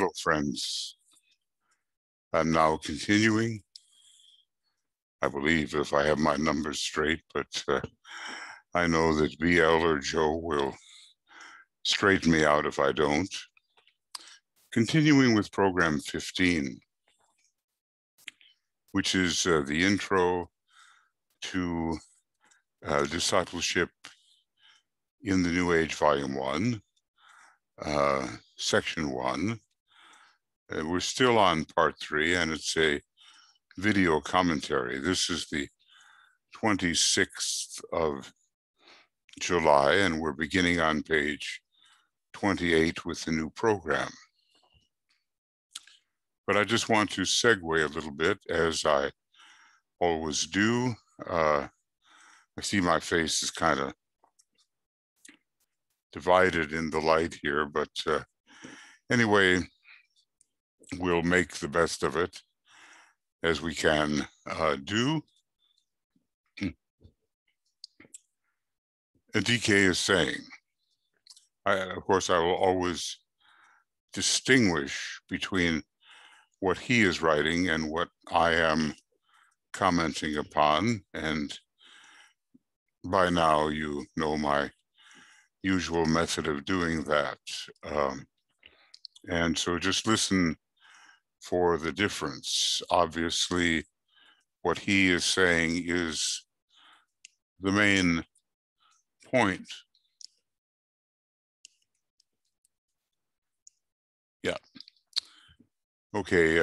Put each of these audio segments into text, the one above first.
Hello, friends. I'm now continuing, I believe, if I have my numbers straight, but I know that BL or Joe will straighten me out if I don't. Continuing with program 15, which is the intro to Discipleship in the New Age, Volume 1, Section 1. We're still on Part 3, and it's a video commentary. This is the 26th of July, and we're beginning on page 28 with the new program. But I just want to segue a little bit, as I always do. I see my face is kind of divided in the light here, but anyway, we'll make the best of it as we can do. DK is saying, of course, I will always distinguish between what he is writing and what I am commenting upon. And by now, you know my usual method of doing that. And so just listen for the difference. Obviously, what he is saying is the main point. Yeah. Okay.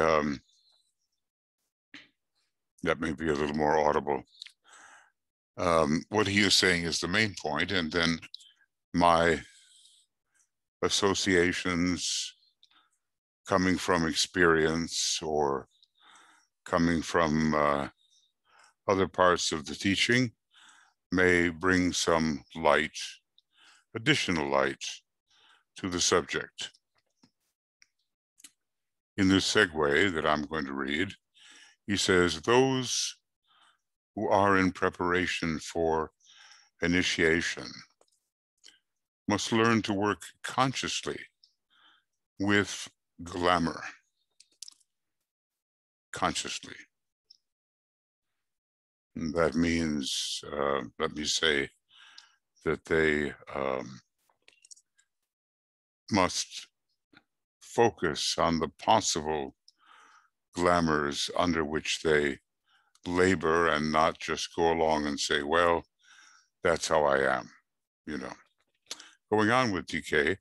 That may be a little more audible. What he is saying is the main point, and then my associations coming from experience or coming from other parts of the teaching may bring some light, additional light to the subject. In this segue that I'm going to read, he says, those who are in preparation for initiation must learn to work consciously with glamour. Consciously. And that means, let me say, that they must focus on the possible glamours under which they labor and not just go along and say, well, that's how I am, you know. Going on with DK,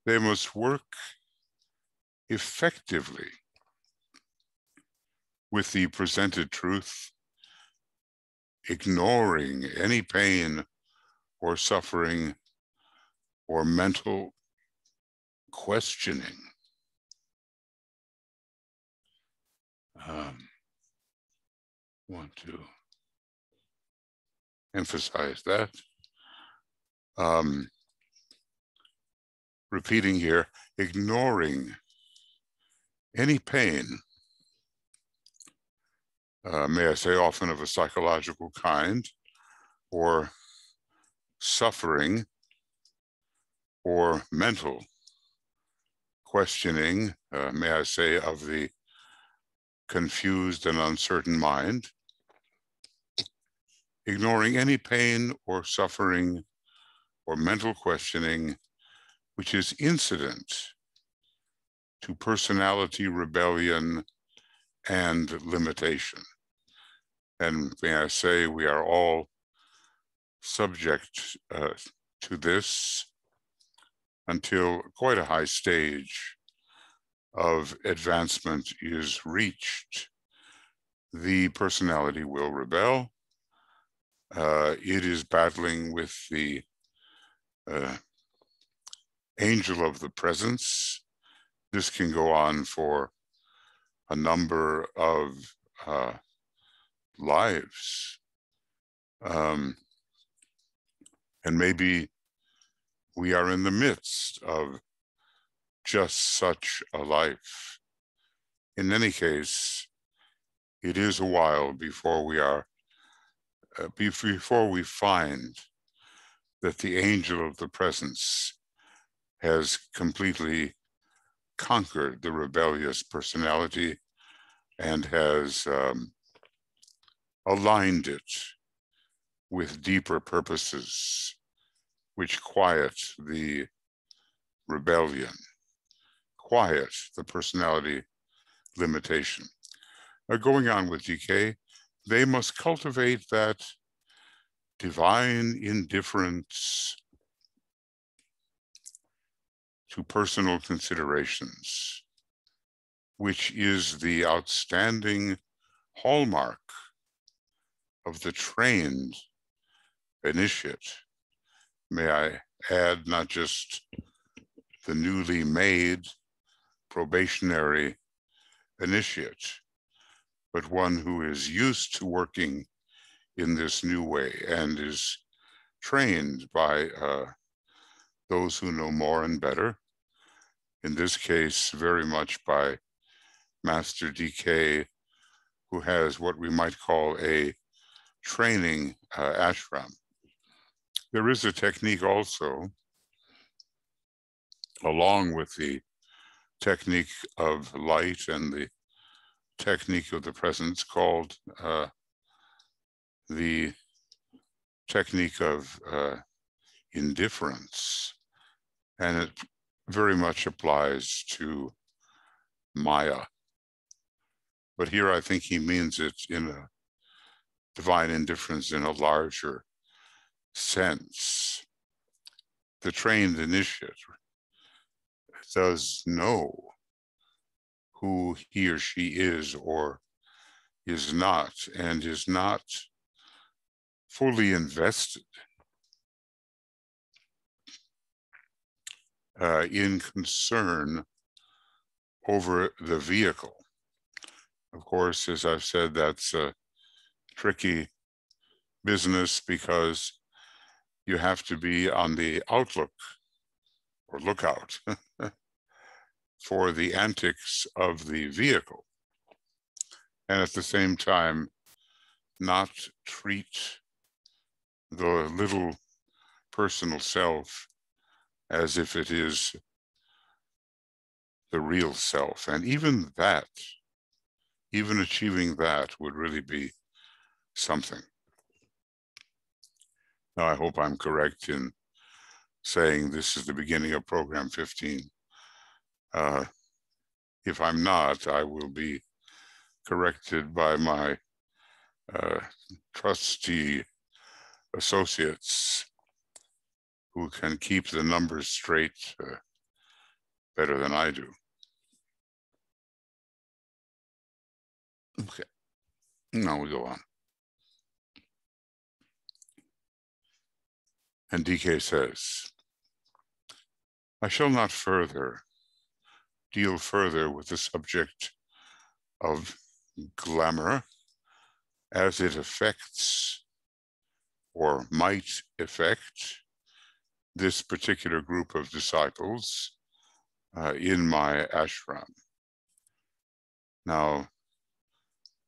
they must work effectively with the presented truth, ignoring any pain or suffering or mental questioning. Want to emphasize that. Repeating here, ignoring any pain, may I say often of a psychological kind, or suffering, or mental questioning, may I say, of the confused and uncertain mind, ignoring any pain or suffering or mental questioning which is incident to personality rebellion and limitation. And may I say, we are all subject to this until quite a high stage of advancement is reached. The personality will rebel. It is battling with the angel of the presence. This can go on for a number of lives. And maybe we are in the midst of just such a life. In any case, it is a while before we are, before we find that the angel of the presence has completely conquered the rebellious personality and has aligned it with deeper purposes, which quiet the rebellion, quiet the personality limitation. Going on with DK, they must cultivate that divine indifference to personal considerations, which is the outstanding hallmark of the trained initiate. May I add, not just the newly made probationary initiate, but one who is used to working in this new way and is trained by those who know more and better. In this case, very much by Master DK, who has what we might call a training ashram. There is a technique also, along with the technique of light and the technique of the presence, called the technique of indifference. And it very much applies to Maya. But here I think he means it in a divine indifference in a larger sense. The trained initiate does know who he or she is or is not, and is not fully invested in concern over the vehicle. Of course, as I've said, that's a tricky business because you have to be on the outlook or lookout for the antics of the vehicle, and at the same time not treat the little personal self as if it is the real self. And even that, even achieving that would really be something. Now, I hope I'm correct in saying this is the beginning of program 15. If I'm not, I will be corrected by my trusty associates who can keep the numbers straight better than I do. Okay, now we go on. And DK says, I shall not deal further with the subject of glamour as it affects or might affect this particular group of disciples in my ashram. Now,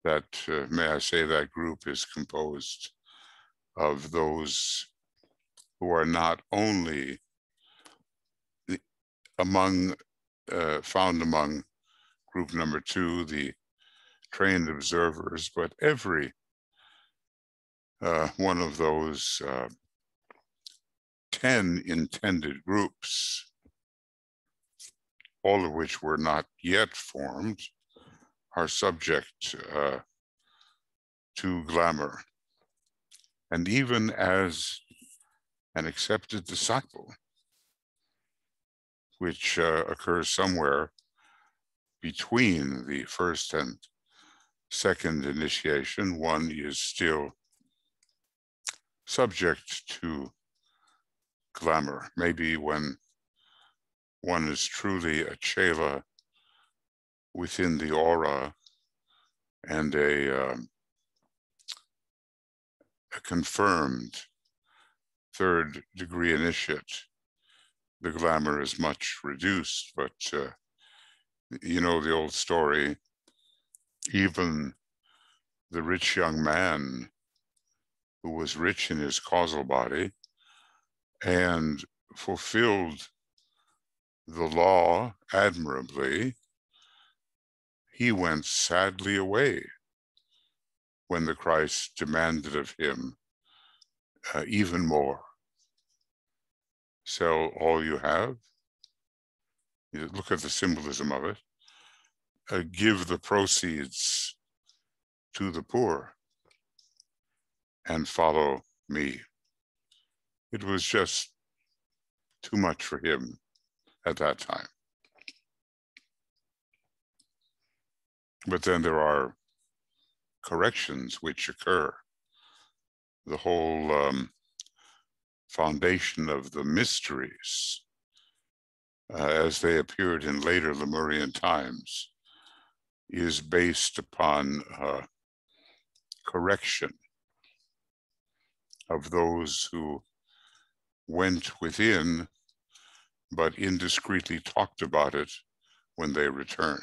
that, may I say, that group is composed of those who are not only found among group number 2, the trained observers, but every one of those 10 intended groups, all of which were not yet formed, are subject to glamour. And even as an accepted disciple, which occurs somewhere between the first and second initiation, one is still subject to glamour. Maybe when one is truly a chela within the aura and a confirmed third degree initiate, the glamour is much reduced. But you know the old story, even the rich young man who was rich in his causal body and fulfilled the law admirably, he went sadly away when the Christ demanded of him even more. Sell all you have. Look at the symbolism of it. Give the proceeds to the poor and follow me. It was just too much for him at that time. But then there are corrections which occur. The whole foundation of the mysteries, as they appeared in later Lemurian times, is based upon correction of those who went within but indiscreetly talked about it when they returned.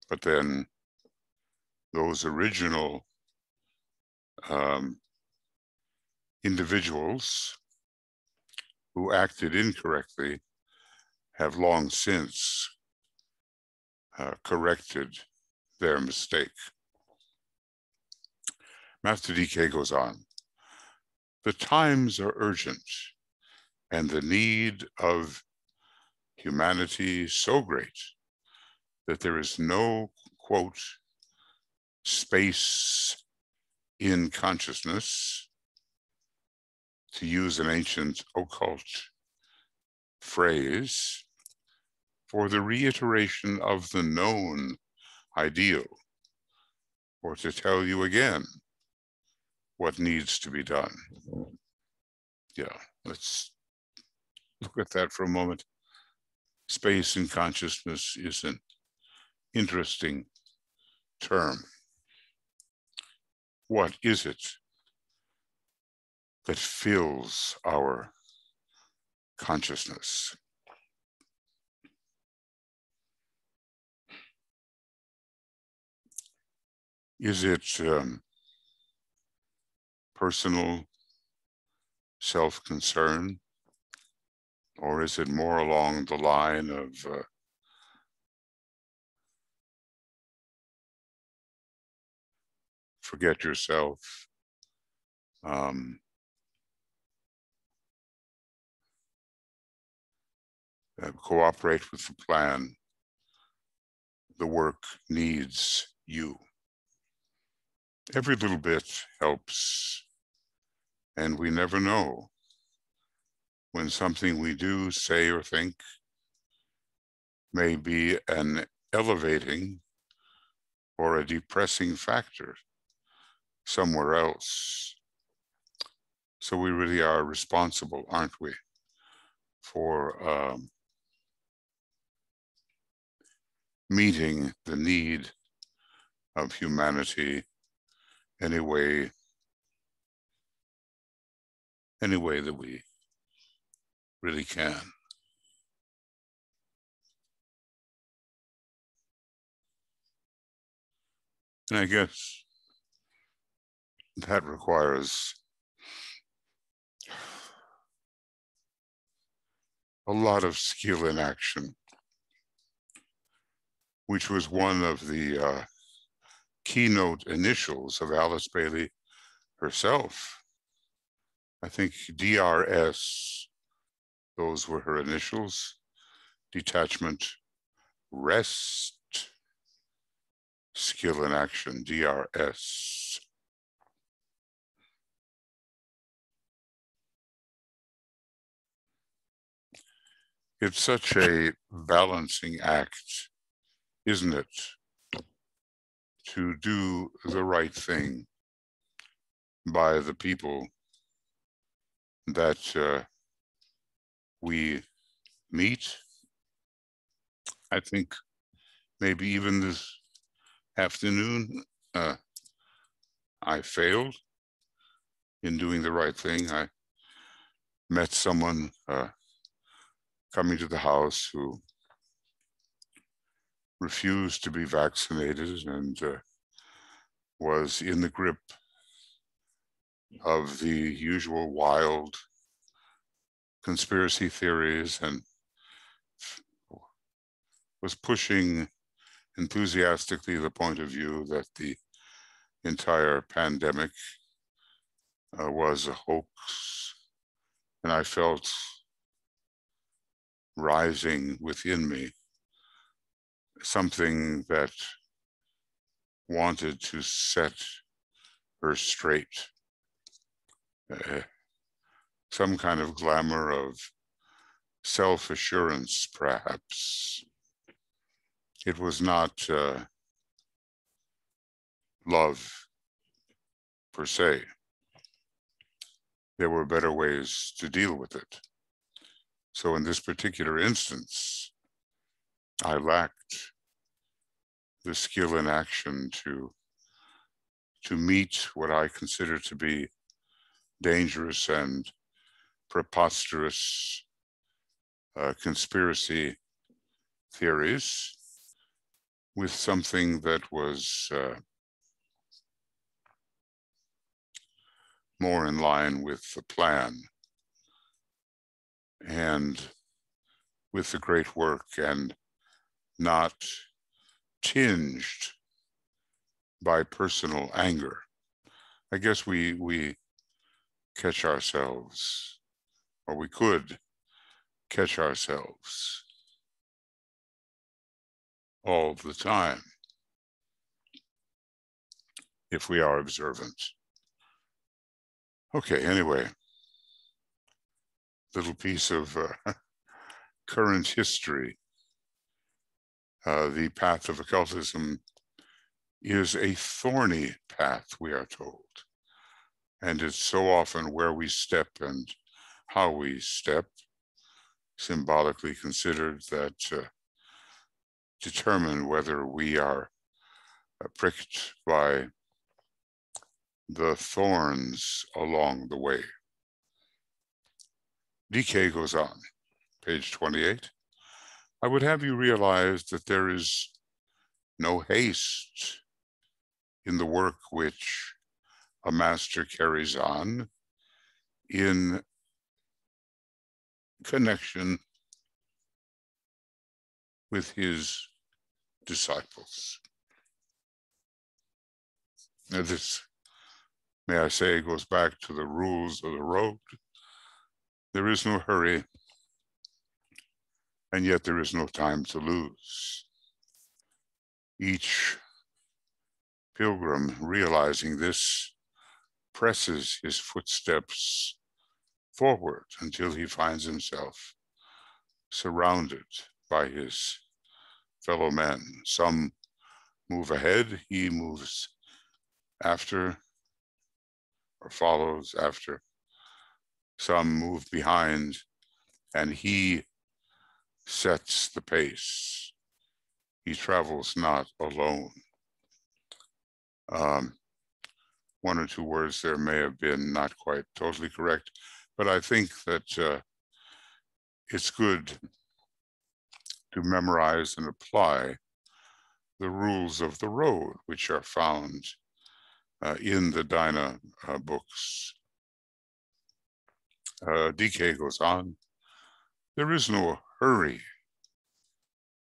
But then those original individuals who acted incorrectly have long since corrected their mistake. Master DK goes on. The times are urgent, and the need of humanity so great that there is no, quote, space in consciousness, to use an ancient occult phrase, for the reiteration of the known ideal, or to tell you again what needs to be done. Yeah, let's look at that for a moment. Space in consciousness is an interesting term. What is it that fills our consciousness? Is it personal self-concern, or is it more along the line of forget yourself, cooperate with the plan, the work needs you? Every little bit helps, and we never know when something we do, say, or think may be an elevating or a depressing factor somewhere else. So we really are responsible, aren't we, for meeting the need of humanity any way that we really can. And I guess that requires a lot of skill in action, which was one of the keynote initials of Alice Bailey herself. I think DRS, those were her initials: detachment, rest, skill in action, DRS. It's such a balancing act, isn't it, to do the right thing by the people that we meet. I think maybe even this afternoon, I failed in doing the right thing. I met someone coming to the house who refused to be vaccinated and was in the grip of the usual wild conspiracy theories and was pushing enthusiastically the point of view that the entire pandemic was a hoax, and I felt rising within me something that wanted to set her straight, some kind of glamour of self-assurance, perhaps. It was not love per se. There were better ways to deal with it. So in this particular instance, I lacked the skill in action to meet what I consider to be dangerous and preposterous conspiracy theories with something that was more in line with the plan and with the great work, and not tinged by personal anger. I guess we catch ourselves, or we could catch ourselves all the time if we are observant. Okay, anyway, little piece of current history. The path of occultism is a thorny path, we are told. And it's so often where we step and how we step, symbolically considered, that determine whether we are pricked by the thorns along the way. DK goes on, page 28. I would have you realize that there is no haste in the work which a master carries on in connection with his disciples. Now this, may I say, goes back to the rules of the road. There is no hurry, and yet there is no time to lose. Each pilgrim, realizing this, presses his footsteps forward until he finds himself surrounded by his fellow men. Some move ahead, he moves after or follows after. Some move behind, and he sets the pace. He travels not alone. One or two words there may have been not quite totally correct, but I think that it's good to memorize and apply the rules of the road, which are found in the Dina books. DK goes on, there is no hurry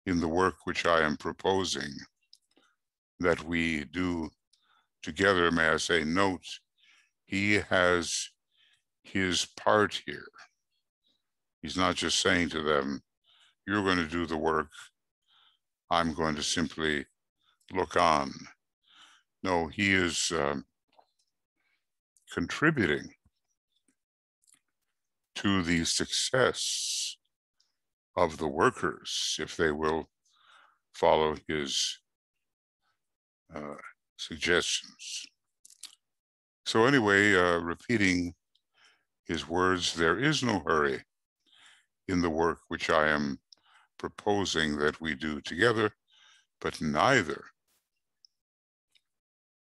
in the work which I am proposing that we do together. May I say, note, he has his part here. He's not just saying to them, you're going to do the work, I'm going to simply look on. No, he is contributing to the success of the workers if they will follow his suggestions. So anyway, repeating his words, there is no hurry in the work which I am proposing that we do together, but neither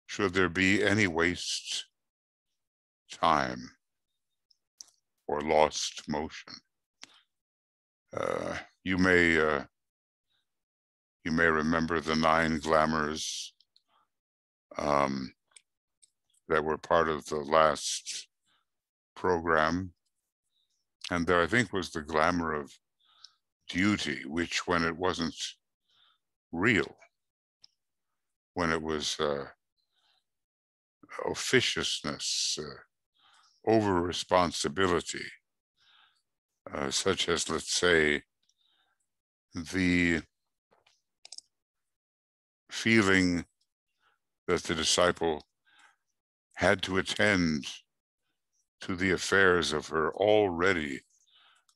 should there be any waste time or lost motion. You may remember the 9 glamours that were part of the last program. And there, I think, was the glamour of duty, which when it wasn't real, when it was officiousness, over responsibility, such as, let's say, the feeling that the disciple had to attend to the affairs of her already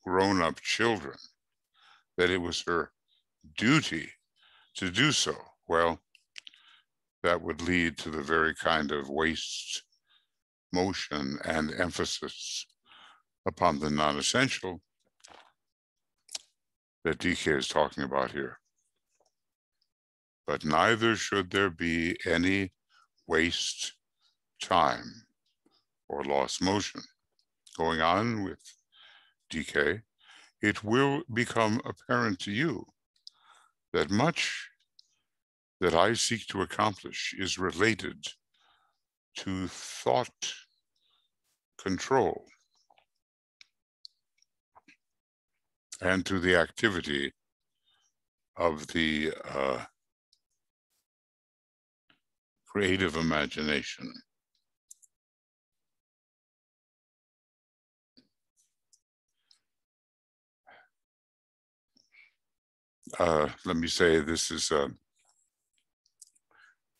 grown-up children, that it was her duty to do so. Well, that would lead to the very kind of waste, motion, and emphasis upon the non-essential that DK is talking about here. But neither should there be any waste time or lost motion. Going on with DK, it will become apparent to you that much that I seek to accomplish is related to thought control and to the activity of the creative imagination. Let me say this is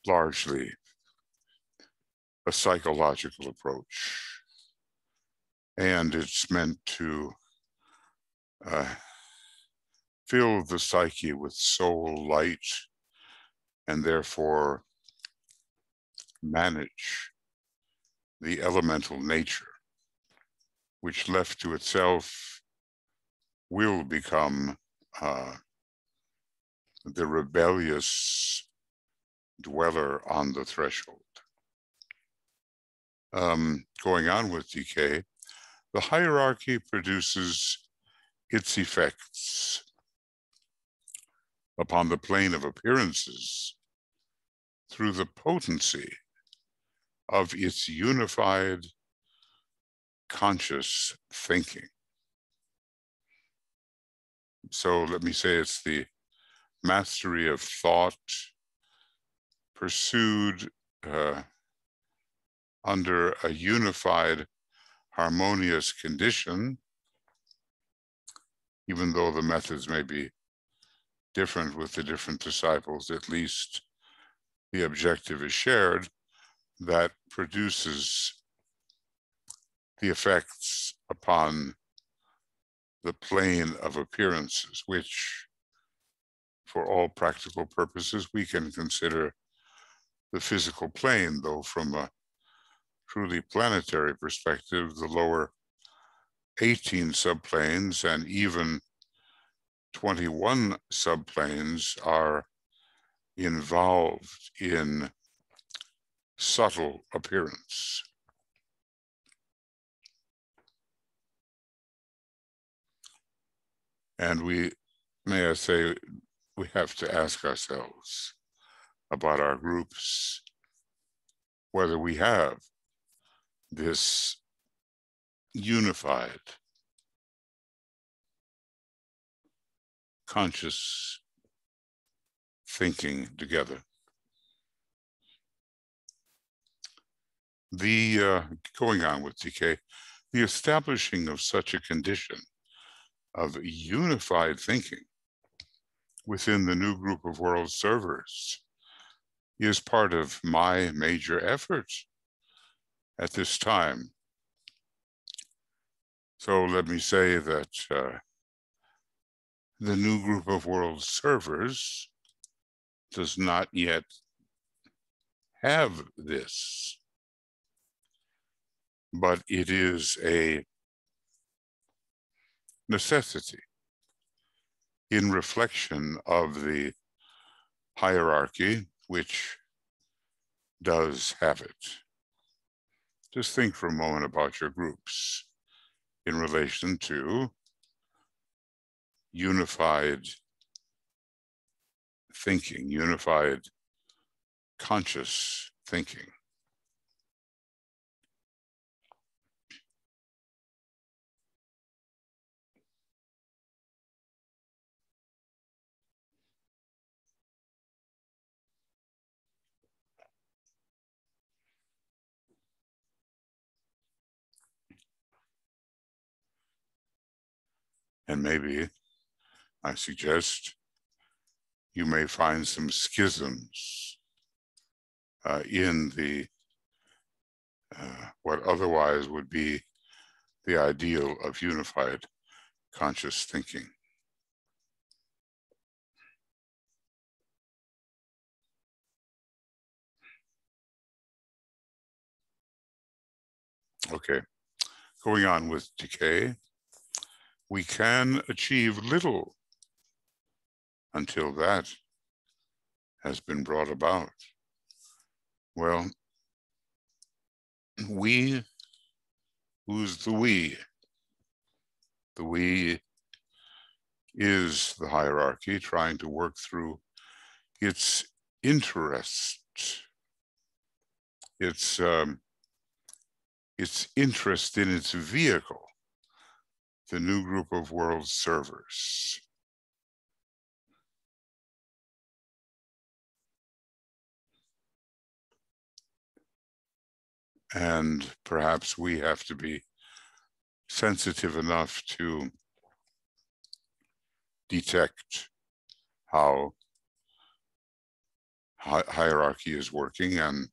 largely a psychological approach, and it's meant to fill the psyche with soul light and therefore manage the elemental nature, which left to itself will become the rebellious dweller on the threshold. Going on with DK, the hierarchy produces its effects upon the plane of appearances through the potency of its unified conscious thinking. So let me say it's the mastery of thought pursued under a unified, harmonious condition, even though the methods may be different with the different disciples, at least the objective is shared, that produces the effects upon the plane of appearances, which for all practical purposes we can consider the physical plane, though from a truly planetary perspective, the lower 18 subplanes and even 21 subplanes are involved in subtle appearance. And may I say, we have to ask ourselves about our groups, whether we have this unified, conscious thinking together. Going on with DK, the establishing of such a condition of unified thinking within the new group of world servers is part of my major effort at this time. So let me say that the new group of world servers does not yet have this, but it is a necessity in reflection of the hierarchy, which does have it. Just think for a moment about your groups in relation to unified thinking, unified conscious thinking. And maybe, I suggest, you may find some schisms in the what otherwise would be the ideal of unified conscious thinking. Okay, going on with decay. We can achieve little until that has been brought about. Well, we, who's the we? The we is the hierarchy trying to work through its interest, its interest in its vehicle, the new group of world servers. And perhaps we have to be sensitive enough to detect how hierarchy is working and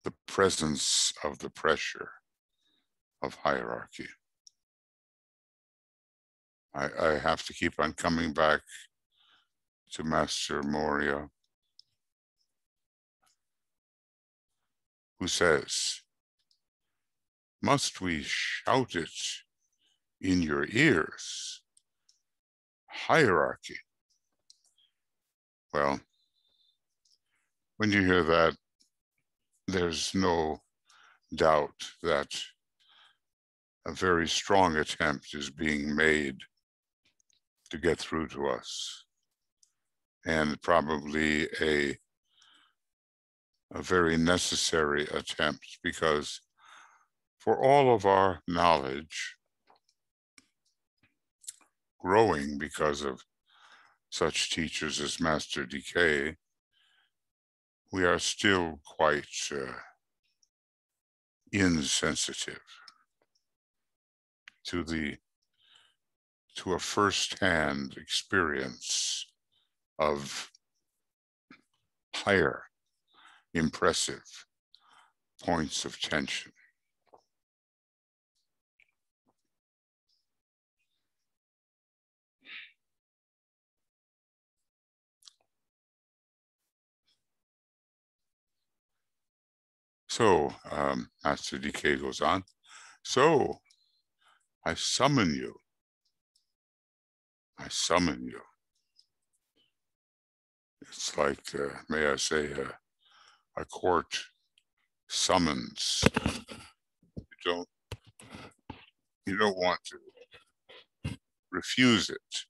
the presence of the pressure of hierarchy. I have to keep on coming back to Master Moria, who says, "Must we shout it in your ears? Hierarchy." Well, when you hear that, there's no doubt that a very strong attempt is being made to get through to us, and probably a very necessary attempt, because for all of our knowledge growing because of such teachers as Master Decay, we are still quite insensitive to a first-hand experience of higher, impressive points of tension. So, Master Decay goes on, "So, I summon you. I summon you." It's like, may I say, a court summons. You don't want to refuse it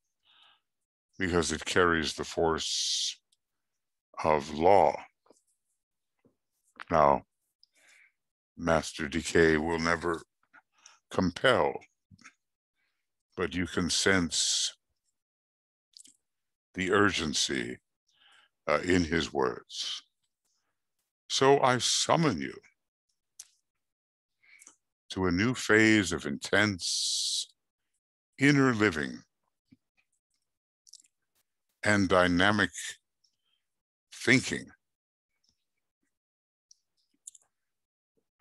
because it carries the force of law. Now, Master Decay will never compel, but you can sense the urgency in his words. "So I summon you to a new phase of intense inner living and dynamic thinking."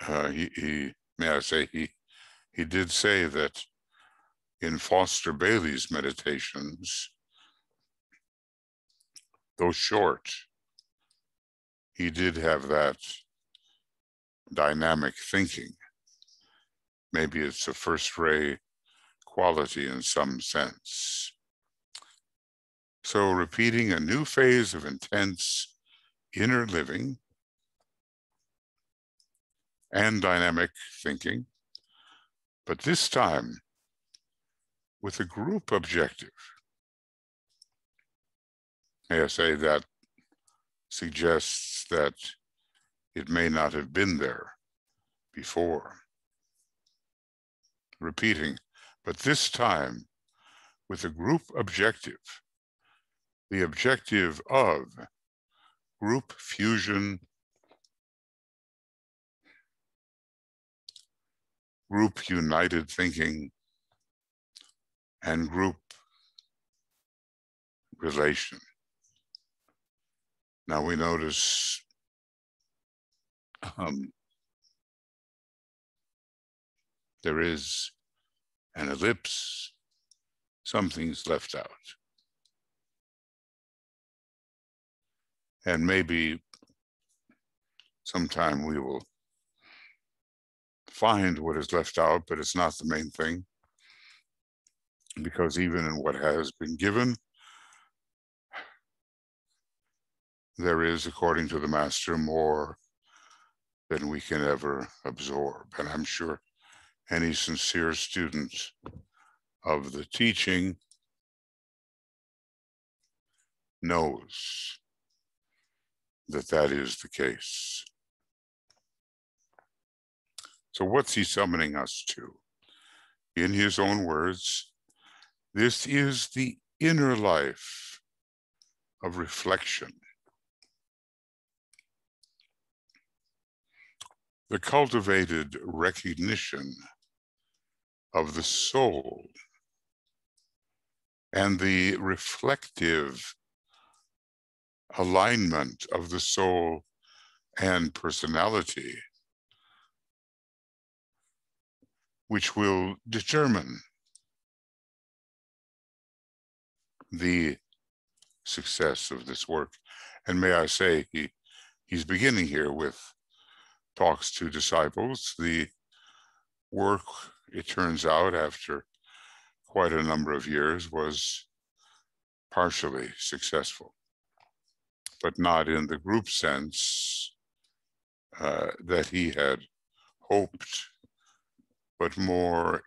May I say, he did say that in Foster Bailey's meditations, though short, he did have that dynamic thinking. Maybe it's a first-ray quality in some sense. So repeating a new phase of intense inner living and dynamic thinking, but this time with a group objective. May I say that suggests that it may not have been there before. Repeating, but this time with a group objective, the objective of group fusion, group united thinking, and group relation. Now we notice there is an ellipse, something's left out. And maybe sometime we will find what is left out, but it's not the main thing. Because even in what has been given, there is, according to the Master, more than we can ever absorb. And I'm sure any sincere student of the teaching knows that that is the case. So what's he summoning us to? In his own words, this is the inner life of reflection. The cultivated recognition of the soul and the reflective alignment of the soul and personality, which will determine the success of this work. And may I say, he's beginning here with talks to disciples. The work, it turns out, after quite a number of years, was partially successful, but not in the group sense that he had hoped, but more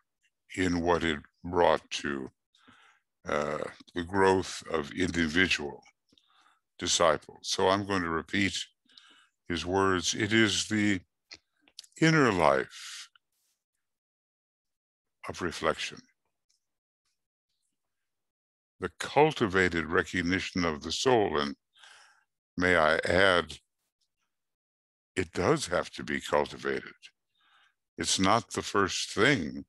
in what it brought to the growth of individual disciples. So I'm going to repeat his words. It is the inner life of reflection, the cultivated recognition of the soul. And may I add, it does have to be cultivated. It's not the first thing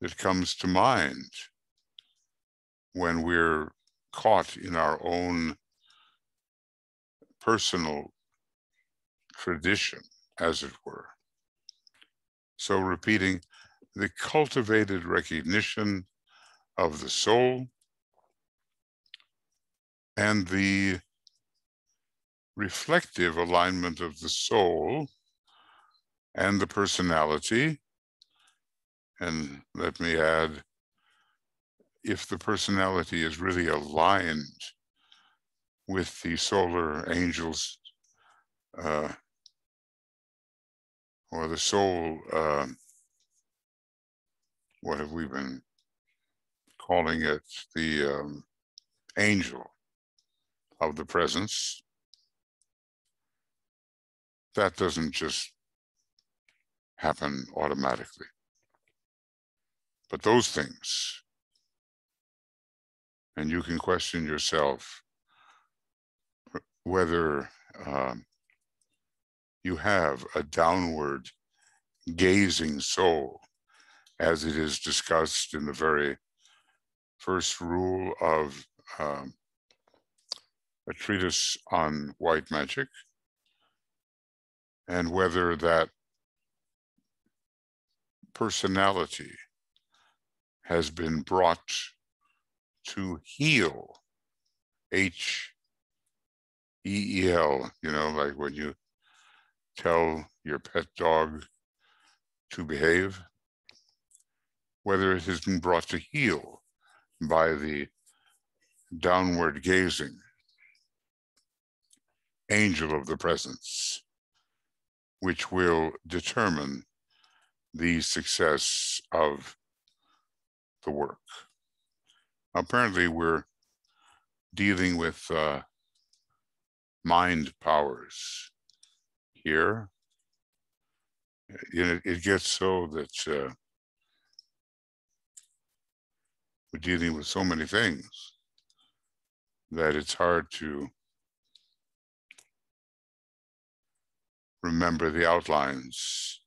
that comes to mind when we're caught in our own personal tradition, as it were. So repeating, the cultivated recognition of the soul and the reflective alignment of the soul and the personality. And let me add, if the personality is really aligned with the solar angels or the soul, what have we been calling it? The angel of the presence. That doesn't just happen automatically. But those things, and you can question yourself whether you have a downward gazing soul, as it is discussed in the very first rule of a treatise on white magic, and whether that personality has been brought to heal, H-E-E-L, like when you tell your pet dog to behave, whether it has been brought to heal by the downward gazing angel of the presence, which will determine the success of the work. Apparently, we're dealing with mind powers here. It gets so that we're dealing with so many things that it's hard to remember the outlines.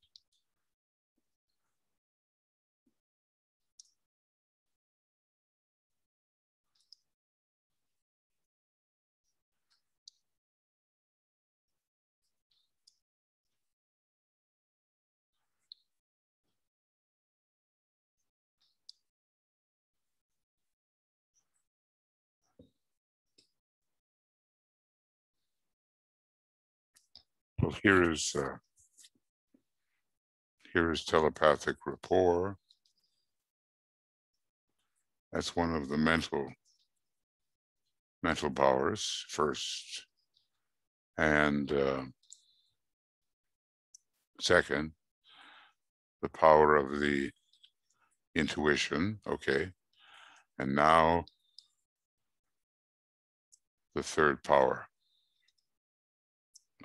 Well, here is telepathic rapport. That's one of the mental powers first. And second, the power of the intuition, okay. And now the third power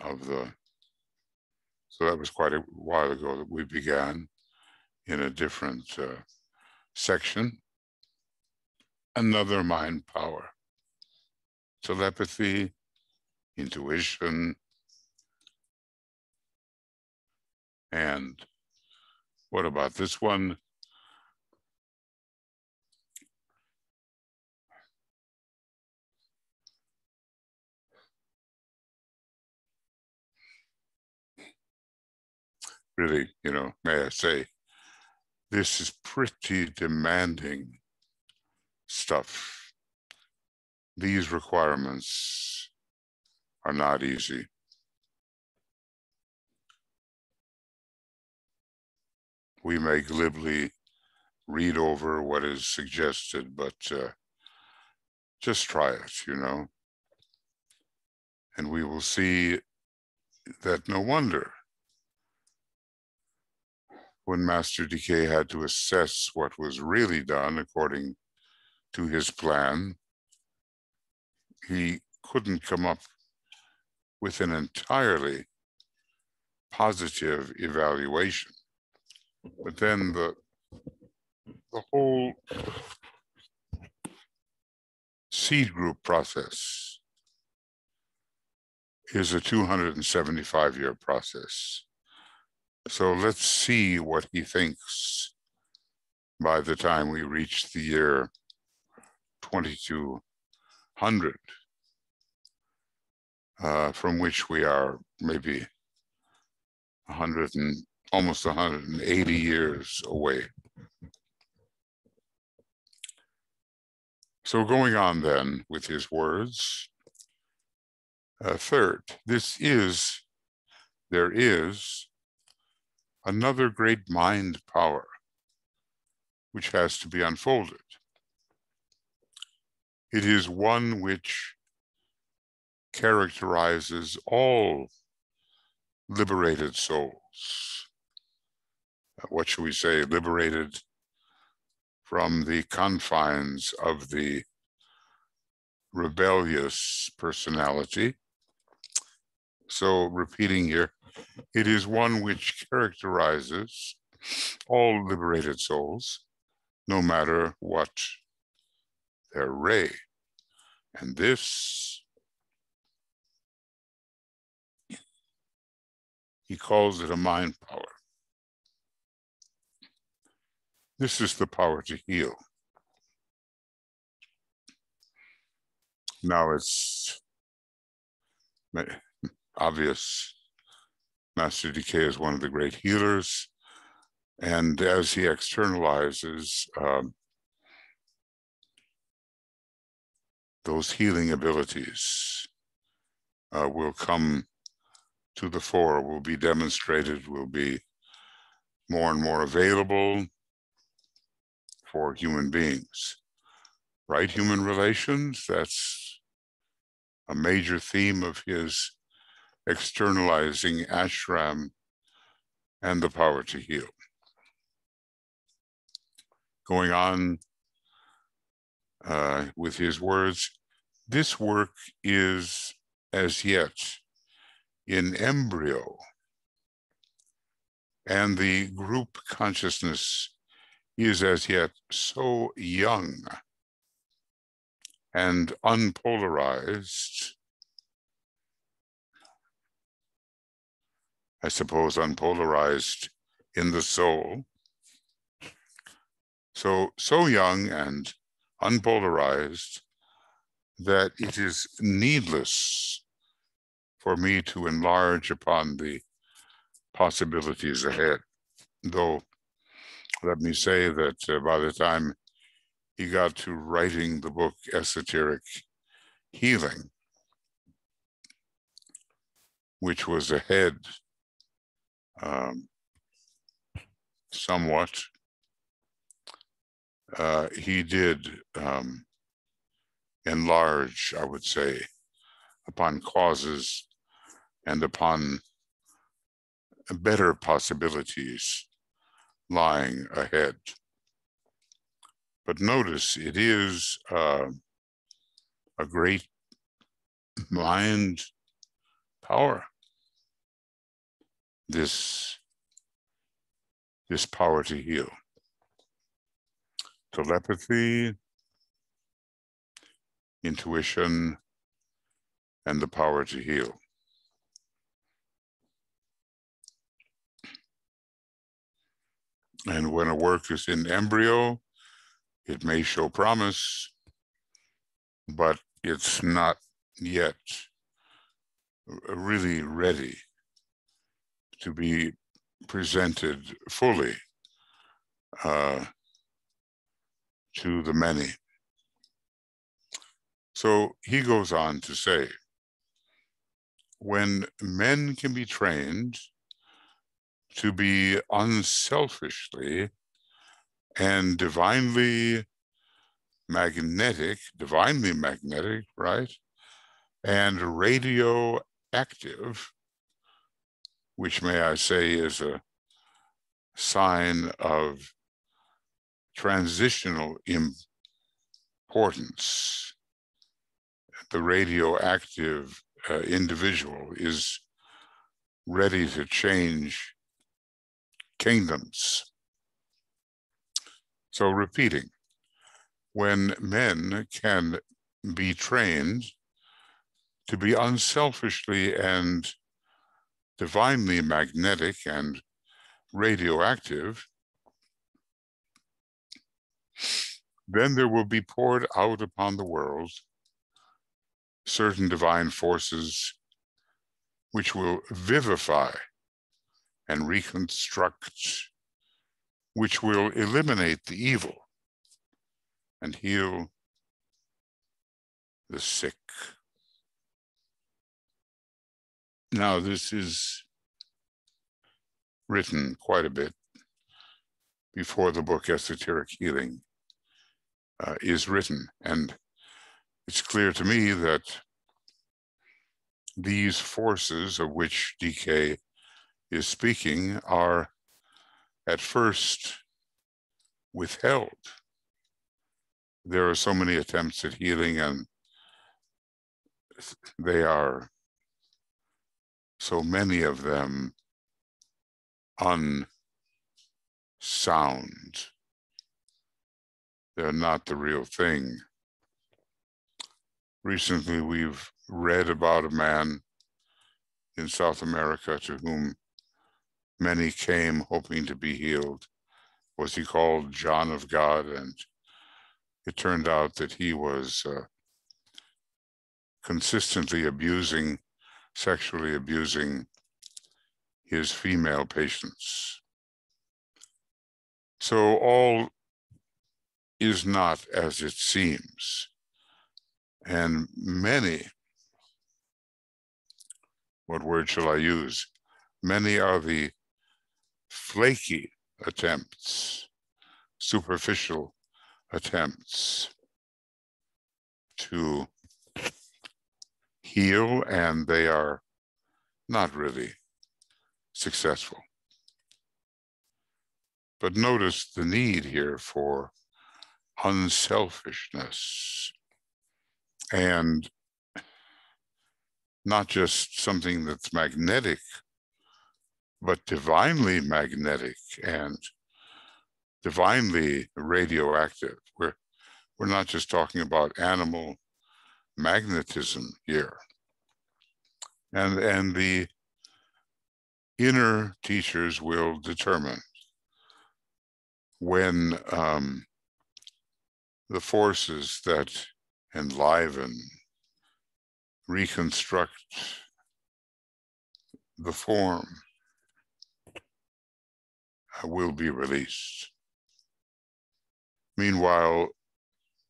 of the, so that was quite a while ago that we began in a different section. Another mind power, telepathy, intuition, and what about this one? Really, may I say, this is pretty demanding stuff. These requirements are not easy. We may glibly read over what is suggested, but just try it, and we will see that no wonder when Master Decay had to assess what was really done according to his plan, he couldn't come up with an entirely positive evaluation. But then the whole seed group process is a 275-year process. So let's see what he thinks by the time we reach the year 2200, from which we are maybe almost 180 years away. So going on then with his words, third, there is another great mind power which has to be unfolded. It is one which characterizes all liberated souls. What should we say? Liberated from the confines of the rebellious personality. So repeating here, it is one which characterizes all liberated souls, no matter what their ray. And this, he calls it a mind power. This is the power to heal. Now it's obvious Master Decay is one of the great healers, and as he externalizes those healing abilities will come to the fore, will be demonstrated, will be more and more available for human beings. Right? Human relations, that's a major theme of his externalizing ashram and the power to heal. Going on with his words, this work is as yet in embryo, and the group consciousness is as yet so young and unpolarized, I suppose unpolarized in the soul. So young and unpolarized that it is needless for me to enlarge upon the possibilities ahead. Though, let me say that by the time he got to writing the book Esoteric Healing, which was ahead somewhat, he did enlarge, I would say, upon causes and upon better possibilities lying ahead. But notice it is a great mind power, this power to heal. Telepathy, intuition, and the power to heal. And when a work is in embryo, it may show promise, but it's not yet really ready to be presented fully to the many. So he goes on to say, when men can be trained to be unselfishly and divinely magnetic, right? And radioactive, which may I say is a sign of transitional importance. The radioactive individual is ready to change kingdoms. So repeating, when men can be trained to be unselfishly and divinely magnetic and radioactive, then there will be poured out upon the world certain divine forces which will vivify and reconstruct, which will eliminate the evil and heal the sick. Now, this is written quite a bit before the book Esoteric Healing is written, and it's clear to me that these forces of which DK is speaking are at first withheld. There are so many attempts at healing, and they are, so many of them, unsound. They're not the real thing. Recently, we've read about a man in South America to whom many came hoping to be healed. Was he called John of God? And it turned out that he was consistently sexually abusing his female patients. So all is not as it seems. And many, what word shall I use? Many are the flaky attempts, superficial attempts to heal, and they are not really successful. But notice the need here for unselfishness, and not just something that's magnetic, but divinely magnetic and divinely radioactive. We're not just talking about animal magnetism here. And the inner teachers will determine when the forces that enliven, reconstruct the form will be released. Meanwhile,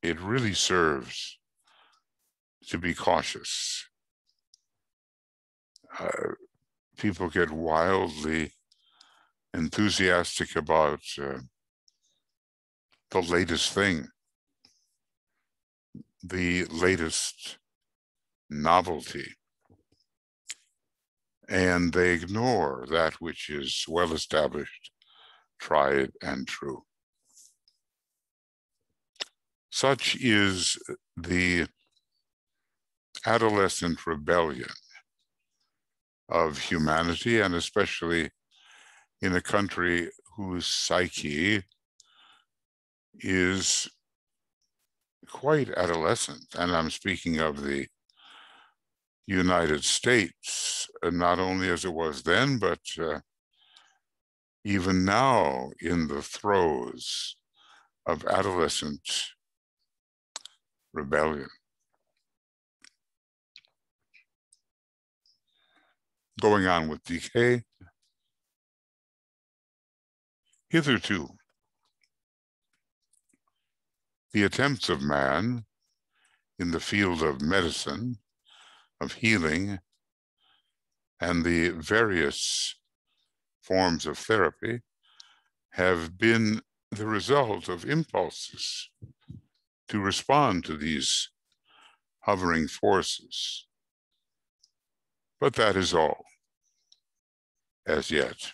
it really serves to be cautious people get wildly enthusiastic about the latest thing, the latest novelty, and they ignore that which is well established, tried, and true. Such is the adolescent rebellion of humanity, and especially in a country whose psyche is quite adolescent. And I'm speaking of the United States, not only as it was then, but even now in the throes of adolescent rebellion. Going on with decay, hitherto, the attempts of man in the field of medicine, of healing, and the various forms of therapy have been the result of impulses to respond to these hovering forces. But that is all, as yet.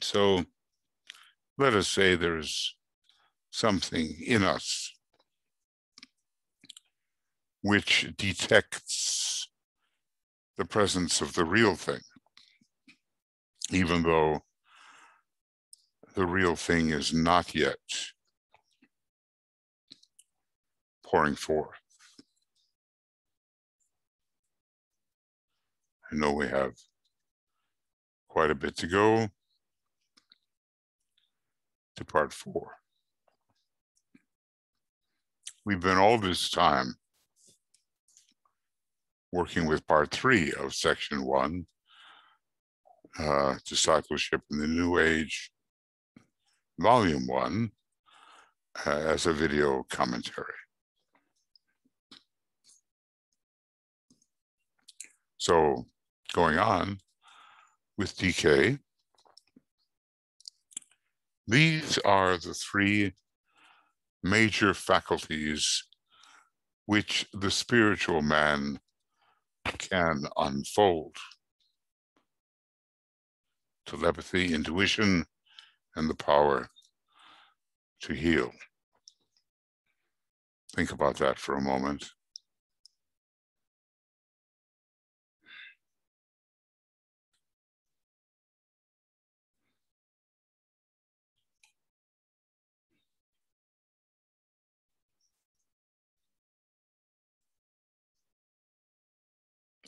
So let us say there's something in us which detects the presence of the real thing, even though the real thing is not yet pouring forth. I know we have quite a bit to go to part 4. We've been all this time working with part 3 of section 1, Discipleship in the New Age, volume 1, as a video commentary. So going on with decay, these are the 3 major faculties which the spiritual man can unfold: telepathy, intuition, and the power to heal. Think about that for a moment.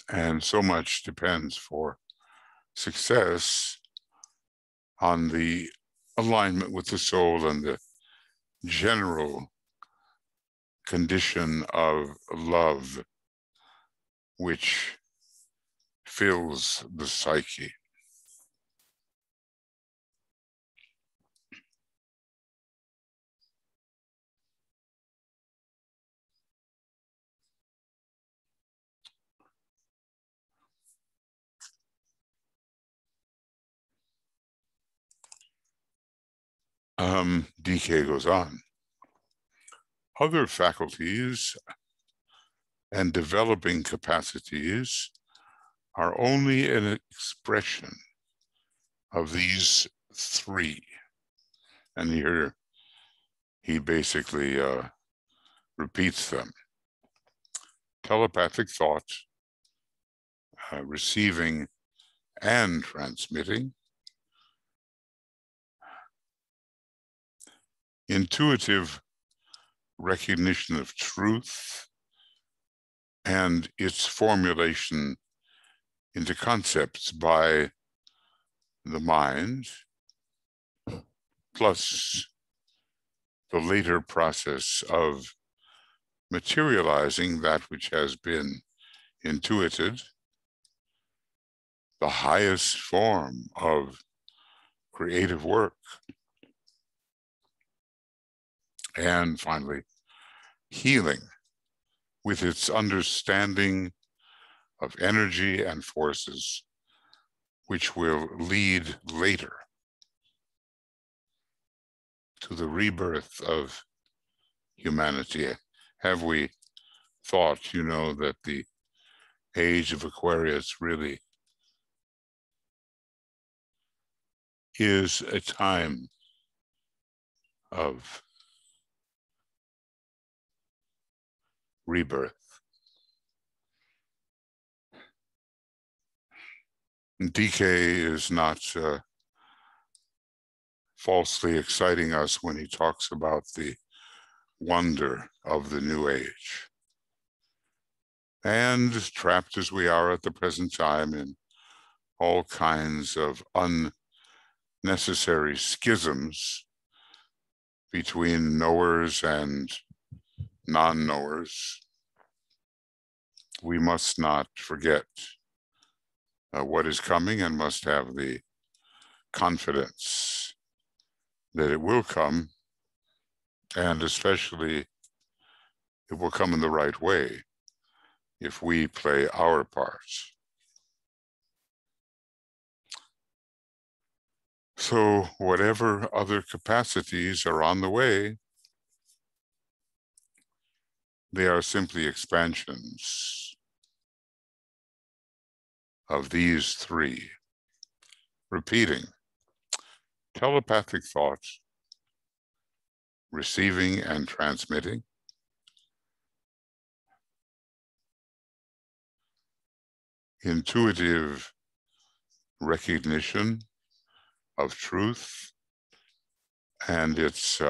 And so much depends for success on the alignment with the soul and the general condition of love which fills the psyche. Decay goes on. Other faculties and developing capacities are only an expression of these 3. And here he basically repeats them: telepathic thought, receiving and transmitting, intuitive recognition of truth and its formulation into concepts by the mind, plus the later process of materializing that which has been intuited, the highest form of creative work. And finally, healing with its understanding of energy and forces which will lead later to the rebirth of humanity. Have we thought, that the age of Aquarius really is a time of rebirth? DK is not falsely exciting us when he talks about the wonder of the new age. And trapped as we are at the present time in all kinds of unnecessary schisms between knowers and non-knowers, we must not forget what is coming and must have the confidence that it will come, and especially it will come in the right way if we play our parts. So whatever other capacities are on the way, they are simply expansions of these three. Repeating: telepathic thought, receiving and transmitting, intuitive recognition of truth and its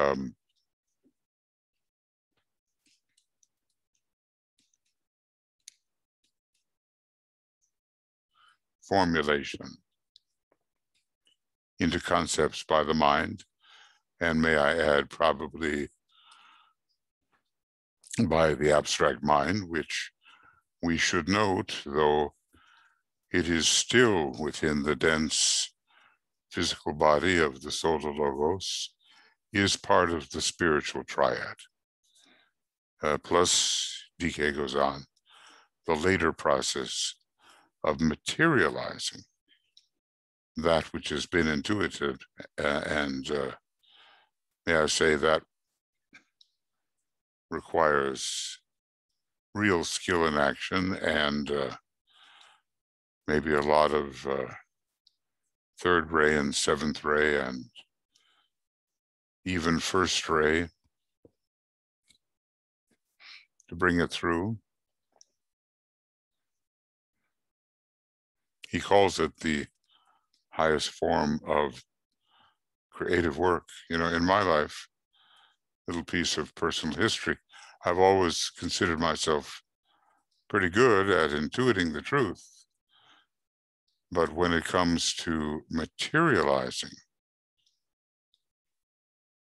formulation into concepts by the mind, and may I add, probably by the abstract mind, which we should note, though it is still within the dense physical body of the Solar Logos, is part of the spiritual triad. Plus, DK goes on, the later process of materializing that which has been intuited, and may I say that requires real skill in action and maybe a lot of third ray and seventh ray and even first ray to bring it through. He calls it the highest form of creative work. In my life, little piece of personal history, I've always considered myself pretty good at intuiting the truth. But when it comes to materializing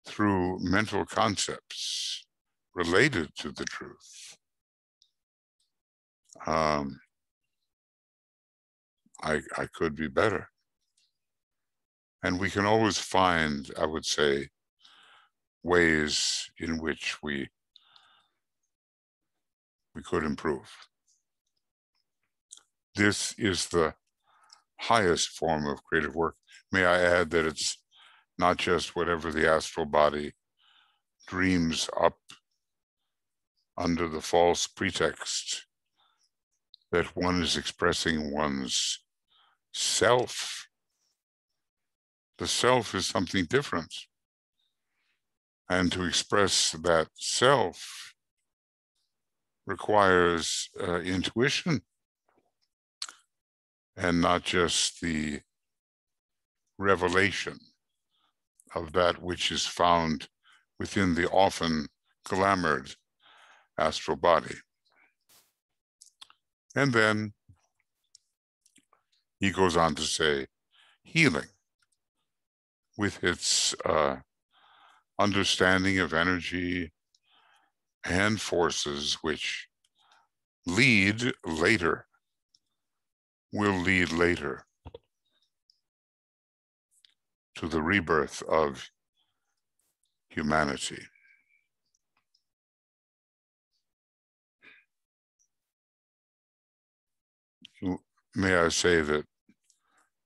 through mental concepts related to the truth, I could be better. And we can always find, I would say, ways in which we could improve. This is the highest form of creative work. May I add that it's not just whatever the astral body dreams up under the false pretext that one is expressing one's self. The self is something different. And to express that self requires intuition, and not just the revelation of that which is found within the often glamored astral body. And then he goes on to say, healing, with its understanding of energy and forces which lead later, will lead later to the rebirth of humanity. may I say that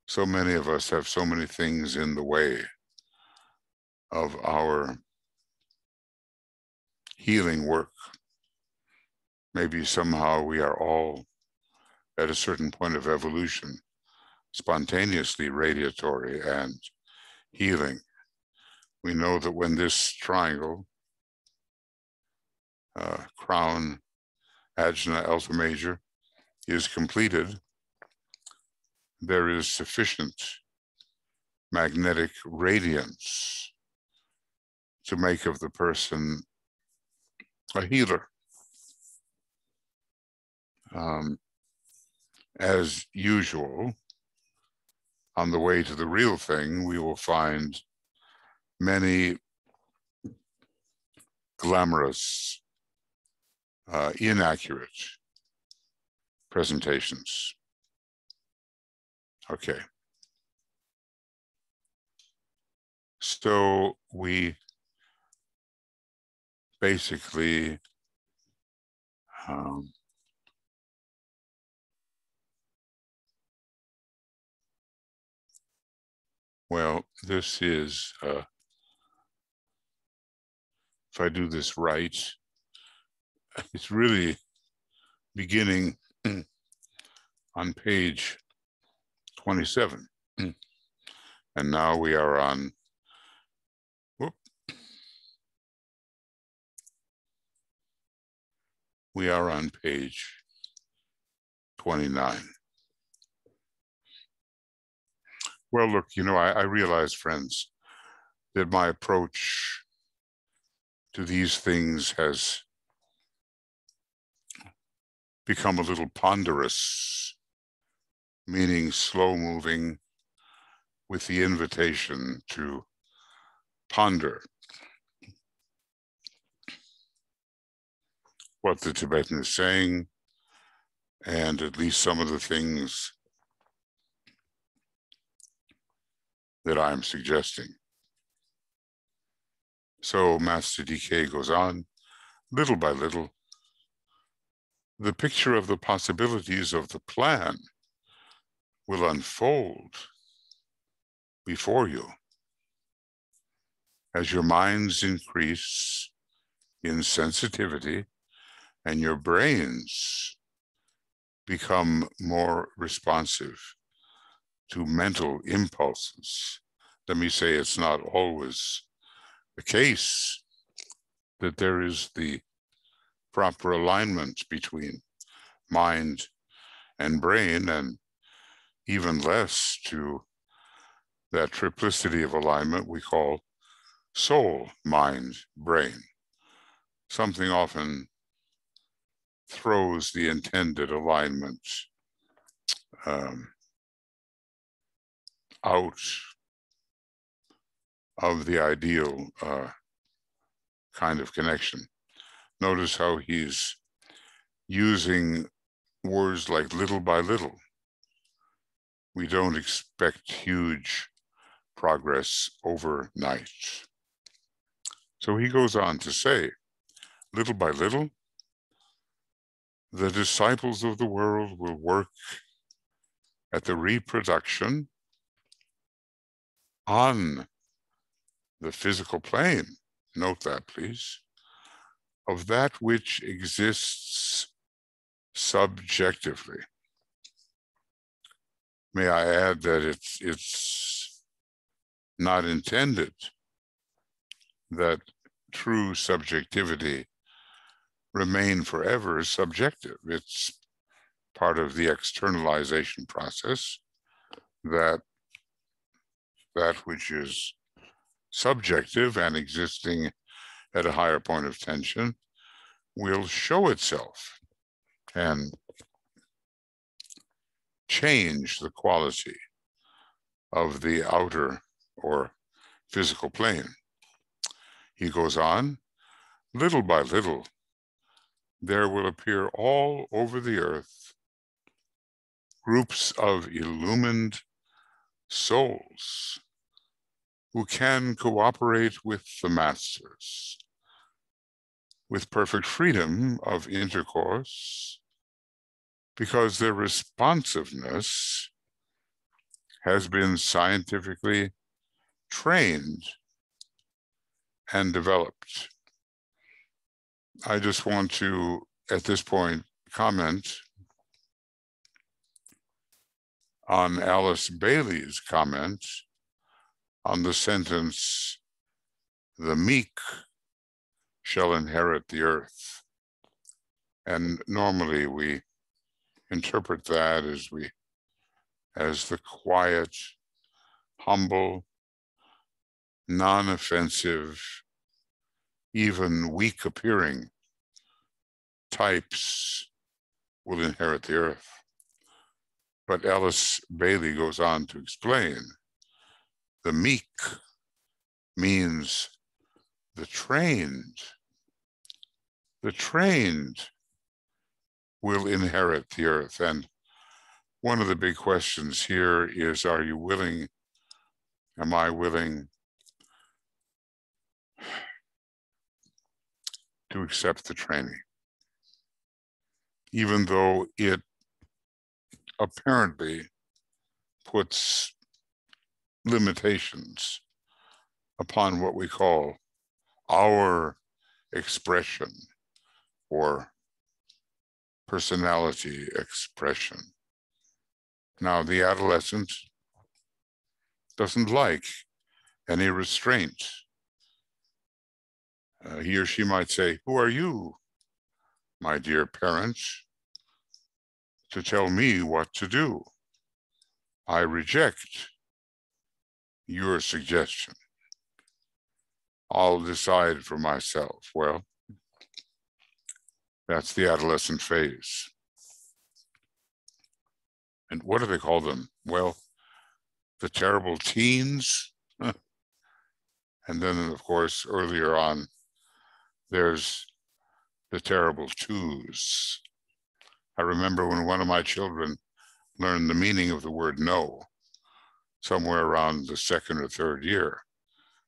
so many of us have so many things in the way of our healing work. Maybe somehow we are all at a certain point of evolution, spontaneously radiatory and healing. We know that when this triangle, crown, agna, alpha major, is completed, there is sufficient magnetic radiance to make of the person a healer. As usual, on the way to the real thing, we will find many glamorous, inaccurate presentations. Okay. So we basically well, this is, if I do this right, it's really beginning on page 27. And now we are on, we are on page 29. Well, look, you know, I realize, friends, that my approach to these things has become a little ponderous, meaning slow moving, with the invitation to ponder what the Tibetan is saying, and at least some of the things that I'm suggesting. So Master DK goes on, little by little, the picture of the possibilities of the plan will unfold before you. As your minds increase in sensitivity and your brains become more responsive to mental impulses. Let me say it's not always the case that there is the proper alignment between mind and brain, and even less to that triplicity of alignment we call soul, mind, brain. Something often throws the intended alignment out of the ideal kind of connection. Notice how he's using words like little by little. We don't expect huge progress overnight. So he goes on to say, little by little, the disciples of the world will work at the reproduction on the physical plane, note that please, of that which exists subjectively. May I add that it's not intended that true subjectivity remain forever subjective. It's part of the externalization process that which is subjective and existing at a higher point of tension will show itself and change the quality of the outer or physical plane. He goes on, little by little, there will appear all over the earth groups of illumined souls who can cooperate with the masters with perfect freedom of intercourse because their responsiveness has been scientifically trained and developed. I just want to, at this point, comment on Alice Bailey's comment on the sentence, "The meek shall inherit the earth." And normally we interpret that as the quiet, humble, non-offensive, even weak appearing types will inherit the earth. But Alice Bailey goes on to explain, the meek means the trained. The trained will inherit the earth. And one of the big questions here is, are you willing, am I willing to accept the training? Even though it apparently puts limitations upon what we call our expression or personality expression. Now, the adolescent doesn't like any restraint. He or she might say, "Who are you, my dear parents, to tell me what to do? I reject your suggestion. I'll decide for myself." Well, that's the adolescent phase. And what do they call them? Well, the terrible teens. And then, of course, earlier on, there's the terrible twos. I remember when one of my children learned the meaning of the word no, somewhere around the second or third year.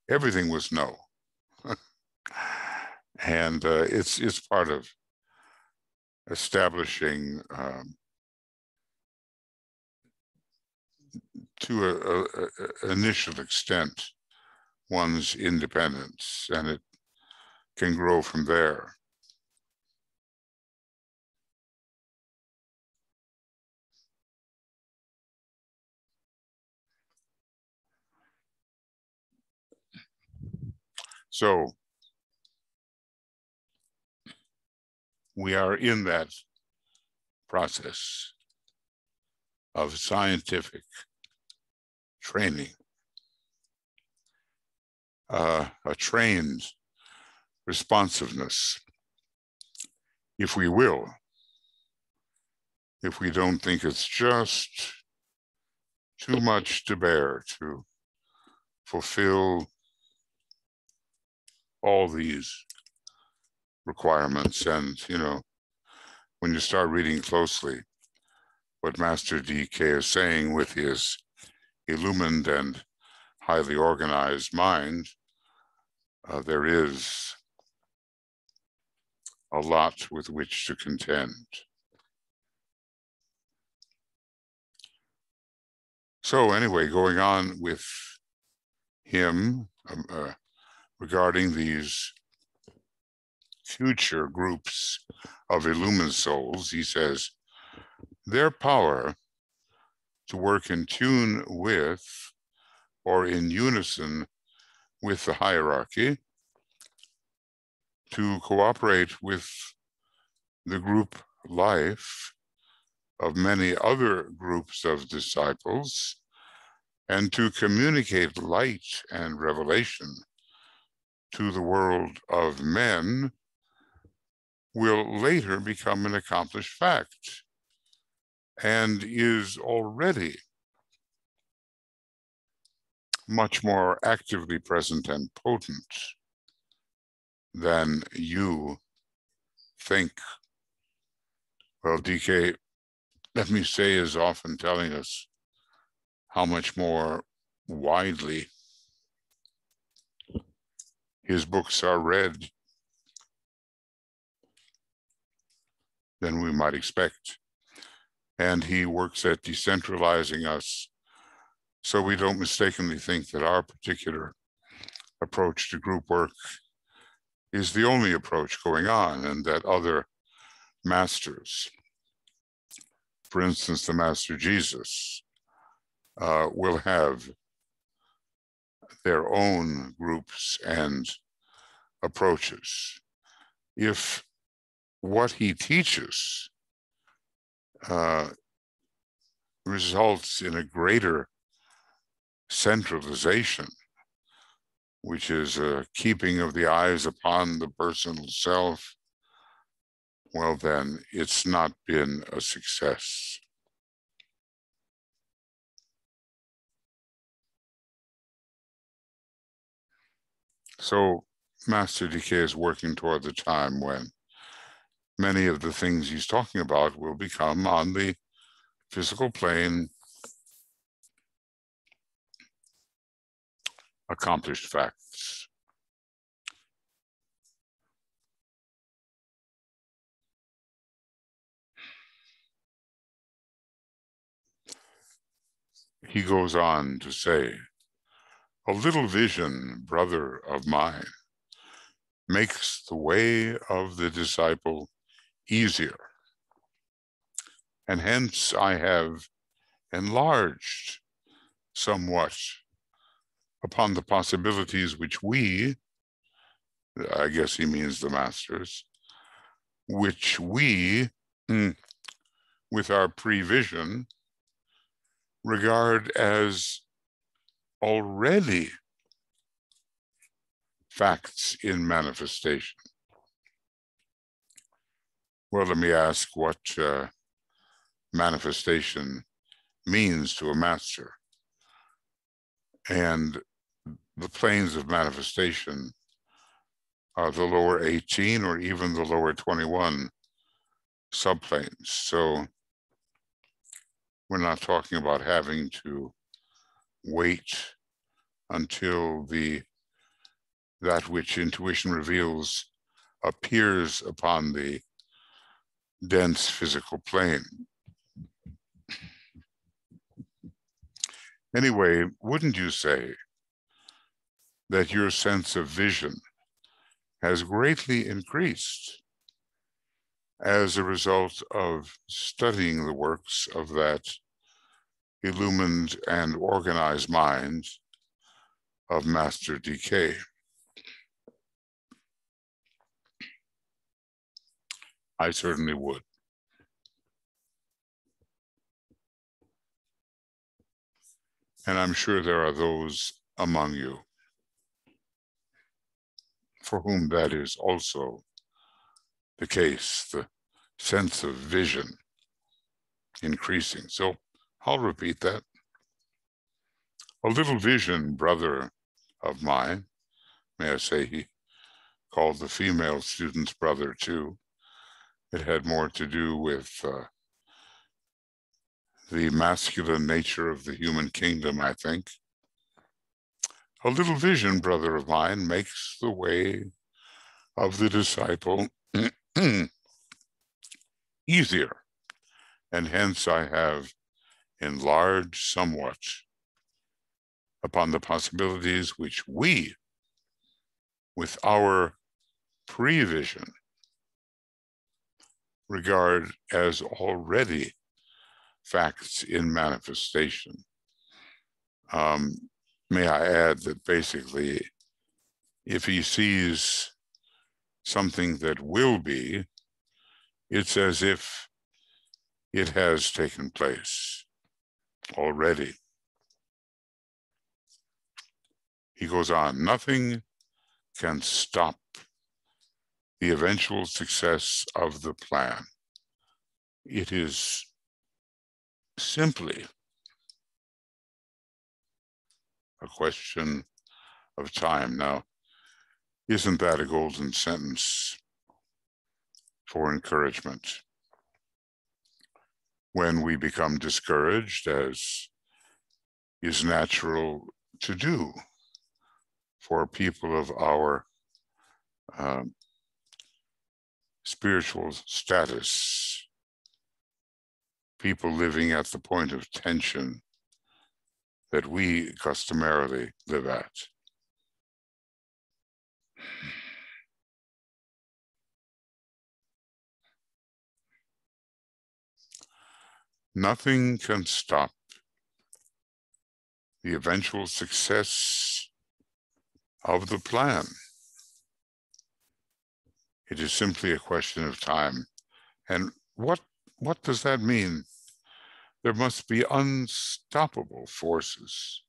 Everything was no. And it's part of establishing to an initial extent one's independence, and it can grow from there. So we are in that process of scientific training, a trained responsiveness, if we will, if we don't think it's just too much to bear to fulfill all these requirements. And, you know, when you start reading closely what Master DK is saying with his illumined and highly organized mind, there is a lot with which to contend. So anyway, going on with him regarding these future groups of illumined souls, he says, their power to work in tune with or in unison with the hierarchy, to cooperate with the group life of many other groups of disciples, and to communicate light and revelation to the world of men, will later become an accomplished fact and is already much more actively present and potent than you think. Well, DK, let me say, is often telling us how much more widely his books are read than we might expect. And he works at decentralizing us so we don't mistakenly think that our particular approach to group work is the only approach going on, and that other masters, for instance, the Master Jesus, will have their own groups and approaches. If what he teaches results in a greater centralization, which is a keeping of the eyes upon the personal self, well, then it's not been a success. So Master DK is working toward the time when many of the things he's talking about will become on the physical plane accomplished facts. He goes on to say, a little vision, brother of mine, makes the way of the disciple easier. And hence I have enlarged somewhat upon the possibilities which we, I guess he means the masters, which we, with our prevision, regard as already facts in manifestation. Well, let me ask what manifestation means to a master. And the planes of manifestation are the lower 18 or even the lower 21 subplanes. So we're not talking about having to wait until that which intuition reveals appears upon the dense physical plane. Anyway, wouldn't you say that your sense of vision has greatly increased as a result of studying the works of that illumined and organized mind of Master DK? I certainly would. And I'm sure there are those among you for whom that is also the case, the sense of vision increasing. So I'll repeat that. A little vision, brother of mine, may I say he called the female students brother too. It had more to do with the masculine nature of the human kingdom, I think. A little vision, brother of mine, makes the way of the disciple easier, and hence I have enlarged somewhat upon the possibilities which we, with our prevision, regard as already facts in manifestation. May I add that basically, if he sees something that will be, it's as if it has taken place already. He goes on, nothing can stop the eventual success of the plan. It is simply a question of time. Now, isn't that a golden sentence for encouragement? When we become discouraged, as is natural to do for people of our spiritual status, people living at the point of tension that we customarily live at. Nothing can stop the eventual success of the plan. It is simply a question of time. And what does that mean? There must be unstoppable forces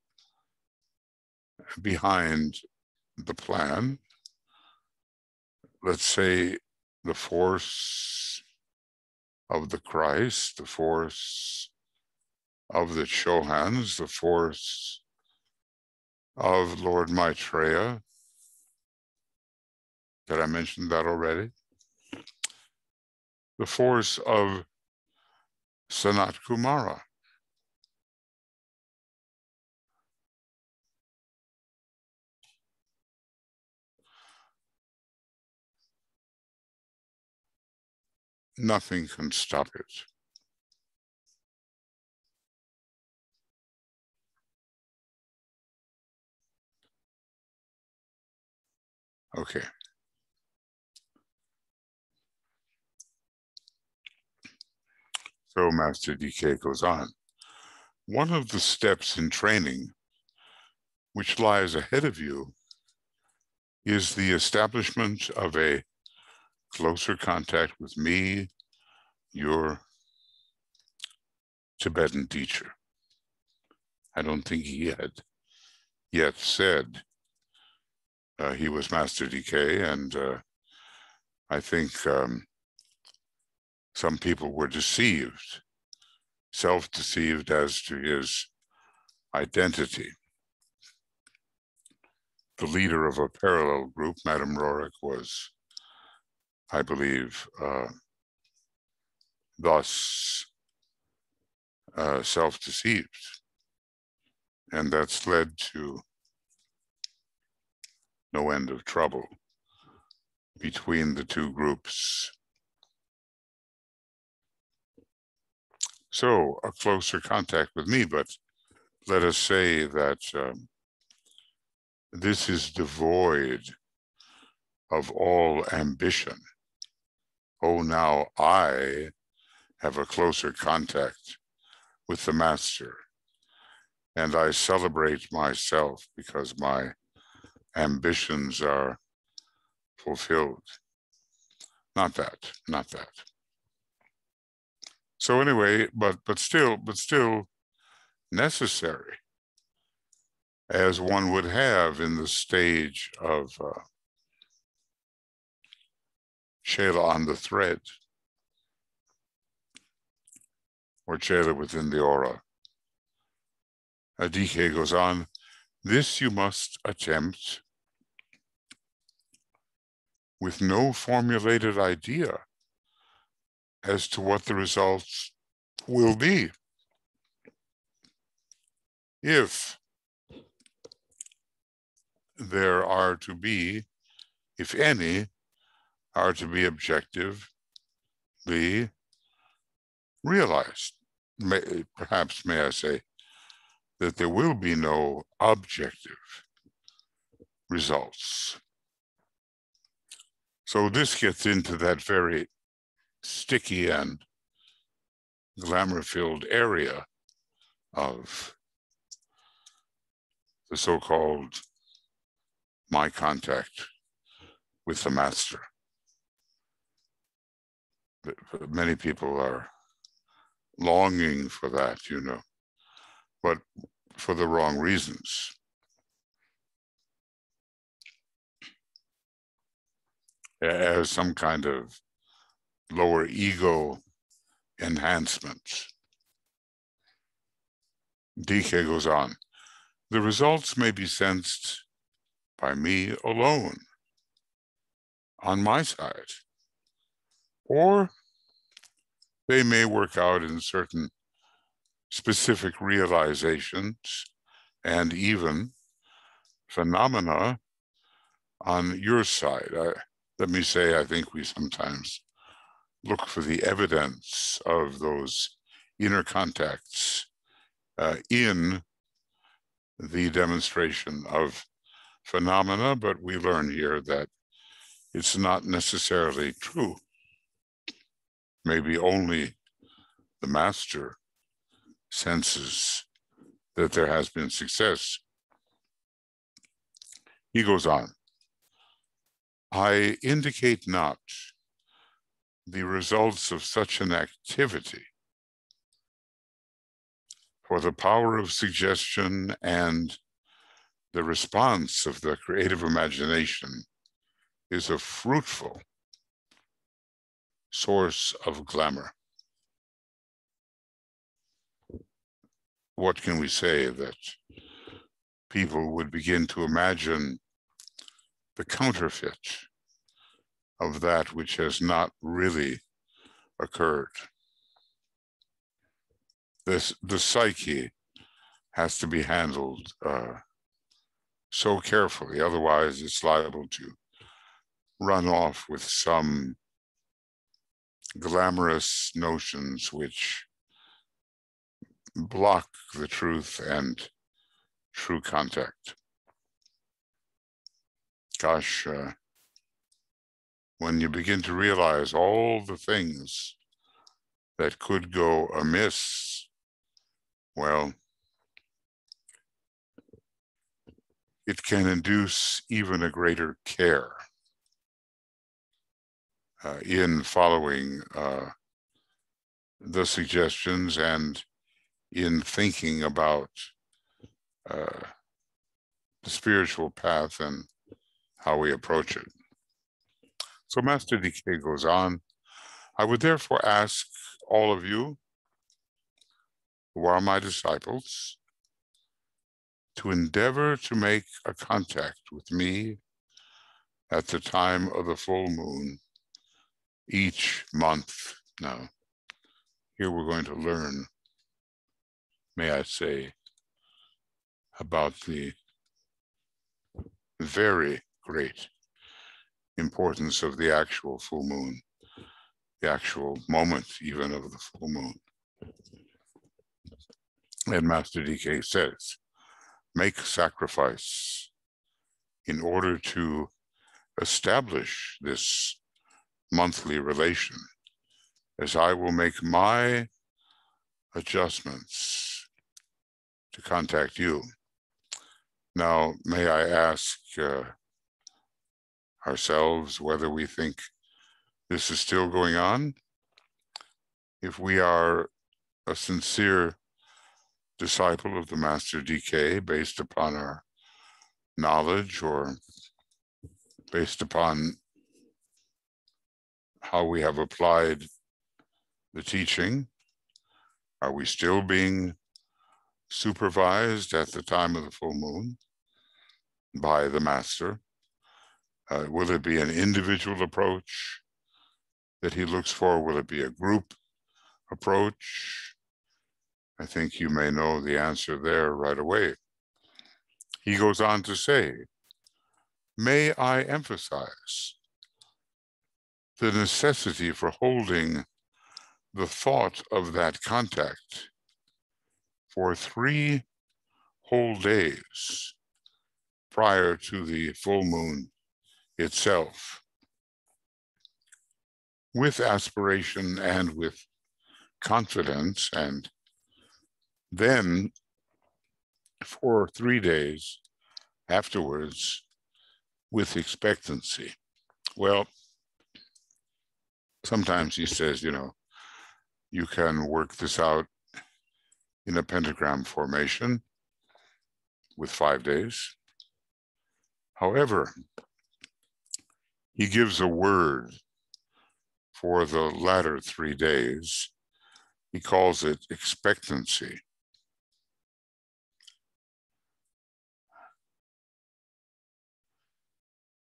behind the plan. Let's say the force of the Christ, the force of the Chohans, the force of Lord Maitreya. Did I mention that already? The force of Sanat Kumara. Nothing can stop it. Okay. So Master DK goes on. One of the steps in training which lies ahead of you is the establishment of a closer contact with me, your Tibetan teacher. I don't think he had yet said he was Master DK, and I think some people were deceived, self-deceived as to his identity. The leader of a parallel group, Madame Rorick, was, I believe, thus self-deceived. And that's led to no end of trouble between the two groups. So a closer contact with me, but let us say that this is devoid of all ambition. Oh, now I have a closer contact with the Master, and I celebrate myself because my ambitions are fulfilled. Not that. So anyway, but still necessary, as one would have in the stage of Shela on the thread, or Shela within the aura. DK goes on, this you must attempt with no formulated idea as to what the results will be. If there are to be, if any, are to be objectively realized. Perhaps may I say that there will be no objective results. So this gets into that very sticky and glamour-filled area of the so-called my contact with the Master. Many people are longing for that, you know, but for the wrong reasons. As some kind of lower ego enhancement. DK goes on, the results may be sensed by me alone, on my side, or they may work out in certain specific realizations and even phenomena on your side. Let me say, I think we sometimes look for the evidence of those inner contacts in the demonstration of phenomena, but we learn here that it's not necessarily true. Maybe only the master senses that there has been success. He goes on, I indicate not the results of such an activity, for the power of suggestion and the response of the creative imagination is a fruitful source of glamour. What can we say? That people would begin to imagine the counterfeit of that which has not really occurred. The psyche has to be handled so carefully, otherwise it's liable to run off with some glamorous notions which block the truth and true contact. Gosh, when you begin to realize all the things that could go amiss, well, it can induce even a greater care in following the suggestions and in thinking about the spiritual path and how we approach it. So Master DK goes on, I would therefore ask all of you who are my disciples to endeavor to make a contact with me at the time of the full moon each month. Now, here we're going to learn, may I say, about the very great importance of the actual full moon, the actual moment even of the full moon. And Master DK says, make sacrifice in order to establish this monthly relation, as I will make my adjustments to contact you. Now, may I ask ourselves whether we think this is still going on? If we are a sincere disciple of the Master DK based upon our knowledge or based upon how we have applied the teaching, are we still being supervised at the time of the full moon by the Master? Will it be an individual approach that he looks for? Will it be a group approach? I think you may know the answer there right away. He goes on to say, may I emphasize the necessity for holding the thought of that contact for 3 whole days prior to the full moon itself, with aspiration and with confidence, and then for 3 days afterwards with expectancy. Well, sometimes he says, you can work this out in a pentagram formation with 5 days. However, he gives a word for the latter 3 days. He calls it expectancy.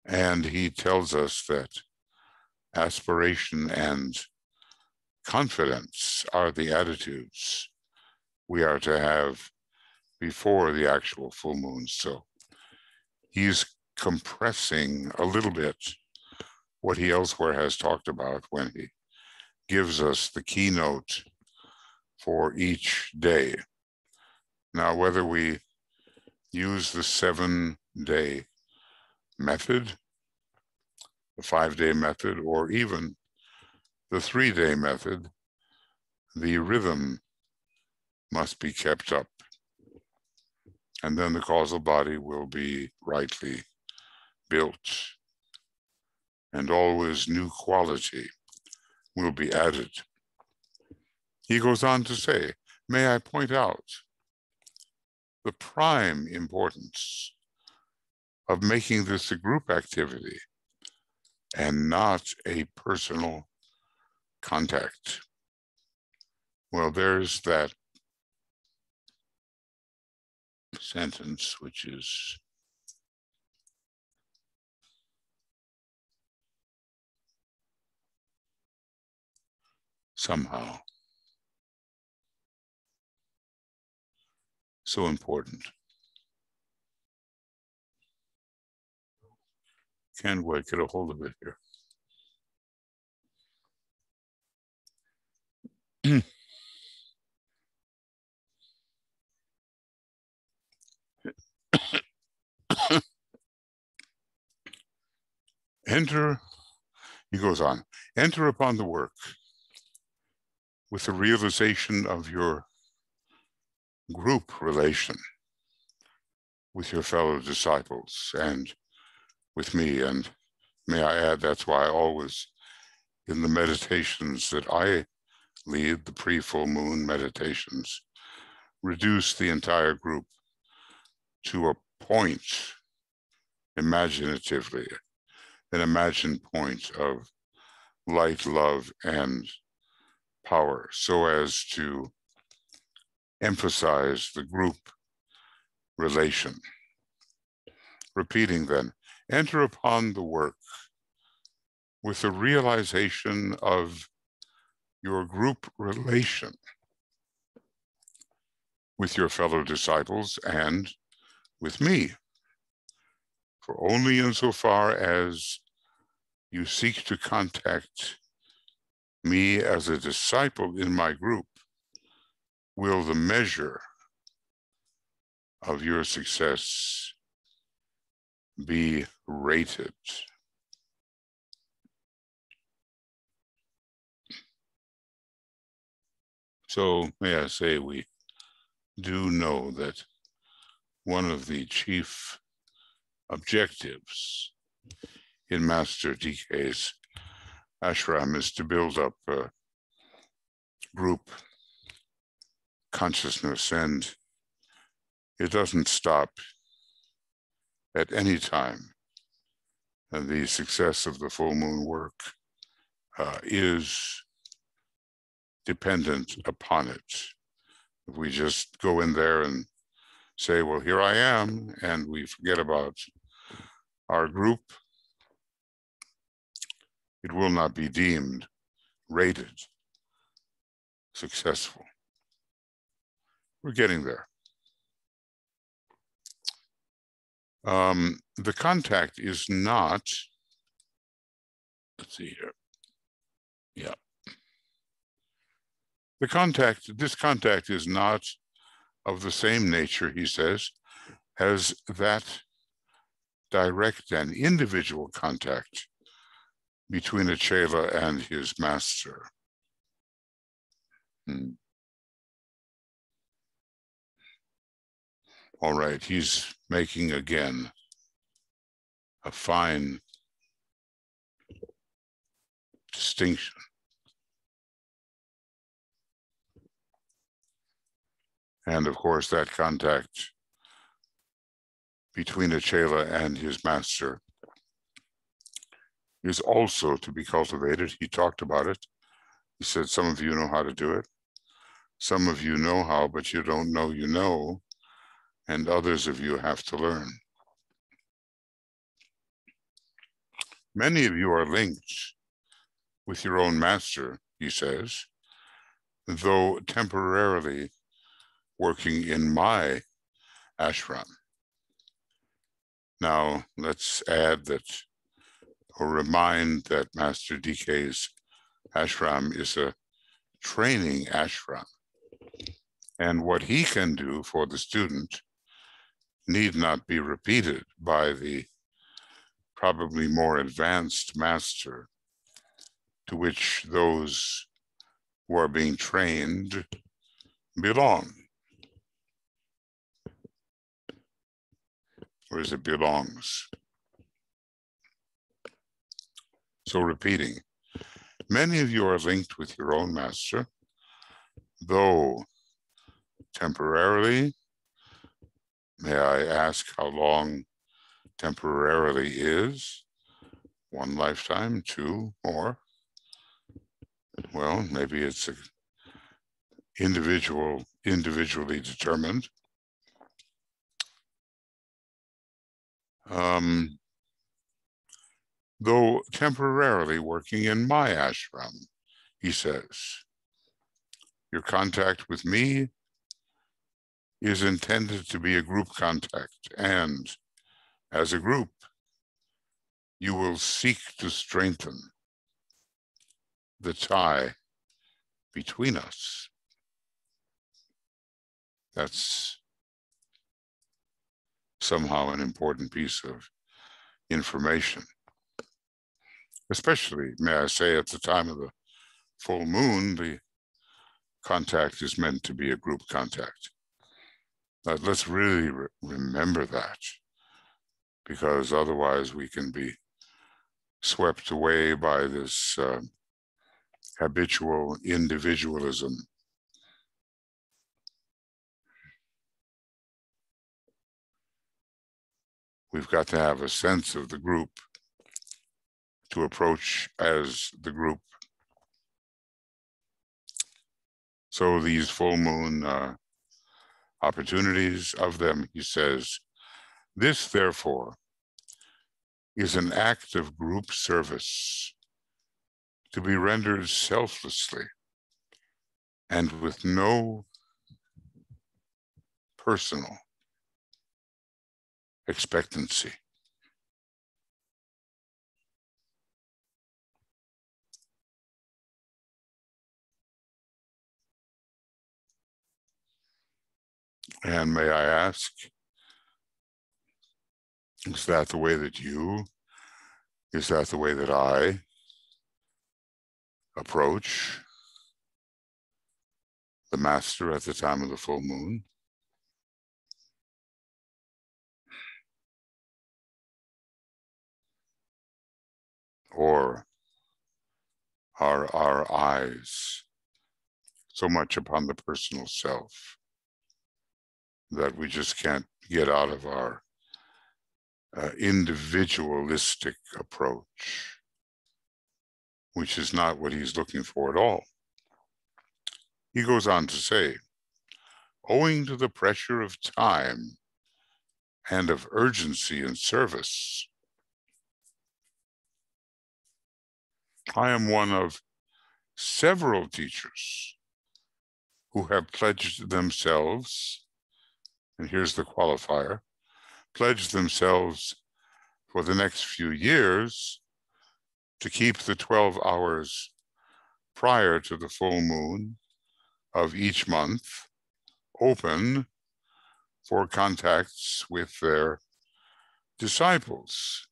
And he tells us that aspiration and confidence are the attitudes we are to have before the actual full moon. So he's compressing a little bit what he elsewhere has talked about when he gives us the keynote for each day. Now, whether we use the 7-day method, the 5-day method, or even the 3-day method, the rhythm must be kept up. And then the causal body will be rightly built. And always new quality will be added. He goes on to say, may I point out the prime importance of making this a group activity and not a personal contact. Well, there's that sentence, which is somehow so important. Can't wait, get a hold of it here. Enter, he goes on, enter upon the work with the realization of your group relation with your fellow disciples and with me. And may I add, that's why I always, in the meditations that I lead, the pre-full moon meditations, reduce the entire group to a point, imaginatively, an imagined point of light, love, and power, so as to emphasize the group relation. Repeating then, enter upon the work with the realization of your group relation with your fellow disciples and with me. For only insofar as you seek to contact me as a disciple in my group will the measure of your success be rated. So may I say, we do know that one of the chief objectives in Master DK's ashram is to build up a group consciousness, and it doesn't stop at any time. And the success of the full moon work is dependent upon it. If we just go in there and say, well, here I am, and we forget about our group, it will not be deemed, rated successful. We're getting there. The contact is not, let's see here. Yeah. This contact is not of the same nature, he says, as that direct and individual contact between a chela and his master. All right, he's making again a fine distinction. And of course, that contact between a chela and his master is also to be cultivated. He talked about it. He said, some of you know how to do it. Some of you know how, but you don't know you know. And others of you have to learn. Many of you are linked with your own master, he says, though temporarily working in my ashram. Now, let's add that, or remind that Master DK's ashram is a training ashram. And what he can do for the student need not be repeated by the probably more advanced master to which those who are being trained belong. Or is it belongs? So repeating, many of you are linked with your own master, though temporarily. May I ask how long temporarily is? 1 lifetime, 2, more? Well, maybe it's individually determined. Though temporarily working in my ashram, he says, your contact with me is intended to be a group contact, and as a group, you will seek to strengthen the tie between us. That's somehow an important piece of information, especially, may I say, at the time of the full moon, the contact is meant to be a group contact. Let's really remember that, because otherwise we can be swept away by this habitual individualism. We've got to have a sense of the group to approach as the group. So these full moon opportunities, of them, he says, this, therefore, is an act of group service to be rendered selflessly and with no personal expectancy. And may I ask, is that the way that is that the way that I approach the master at the time of the full moon? Or are our eyes so much upon the personal self that we just can't get out of our individualistic approach, which is not what he's looking for at all? He goes on to say, owing to the pressure of time and of urgency in service, I am one of several teachers who have pledged themselves, and here's the qualifier, pledged themselves for the next few years to keep the 12 hours prior to the full moon of each month open for contacts with their disciples,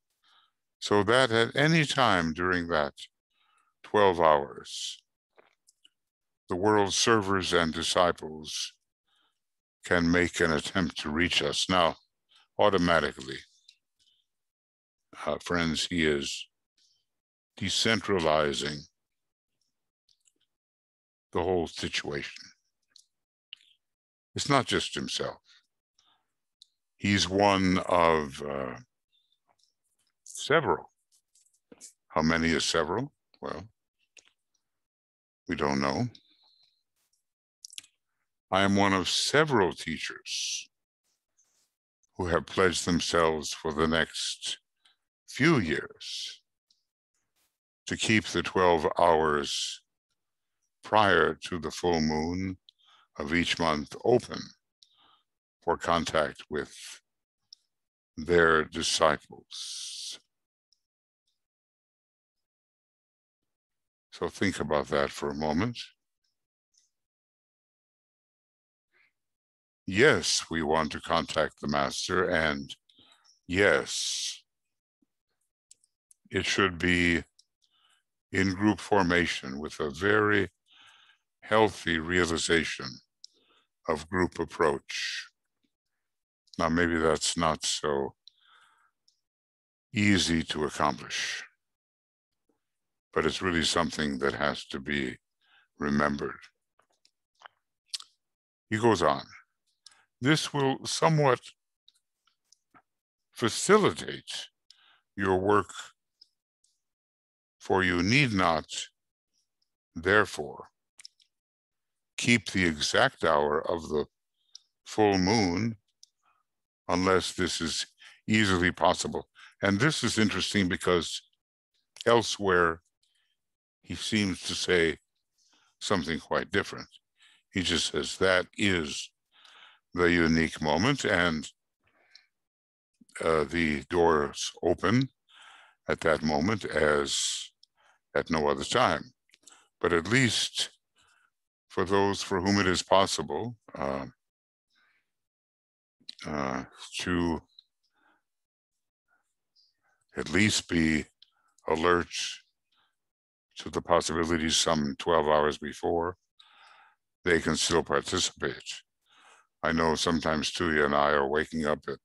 so that at any time during that 12 hours, the world's servers and disciples can make an attempt to reach us. Now, automatically, friends, he is decentralizing the whole situation. It's not just himself. He's one of several. How many is several? Well, we don't know. I am one of several teachers who have pledged themselves for the next few years to keep the 12 hours prior to the full moon of each month open for contact with their disciples. So think about that for a moment. yes, we want to contact the master, and yes, it should be in group formation with a very healthy realization of group approach. Now, maybe that's not so easy to accomplish, but it's really something that has to be remembered. He goes on. This will somewhat facilitate your work, for you need not, therefore, keep the exact hour of the full moon unless this is easily possible. And this is interesting because elsewhere he seems to say something quite different. He just says that is the unique moment, and the doors open at that moment as at no other time. But at least for those for whom it is possible to at least be alert to the possibilities some 12 hours before, they can still participate. I know sometimes Tuya and I are waking up at,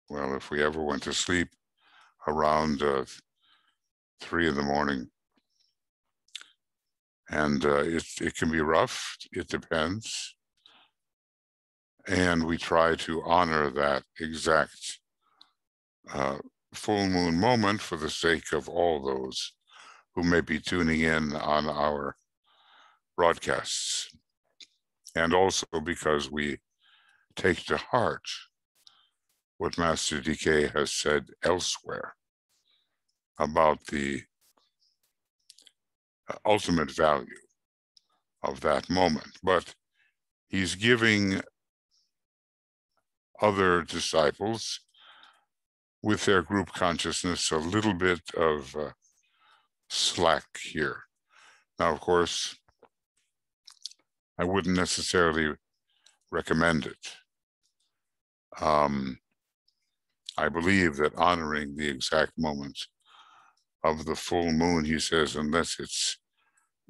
well, if we ever went to sleep, around 3 in the morning. And it can be rough, it depends. And we try to honor that exact full moon moment for the sake of all those who may be tuning in on our broadcasts. And also because we take to heart what Master DK has said elsewhere about the ultimate value of that moment. But he's giving other disciples with their group consciousness a little bit of slack here. Now, of course, I wouldn't necessarily recommend it. I believe that honoring the exact moment of the full moon, he says, unless it's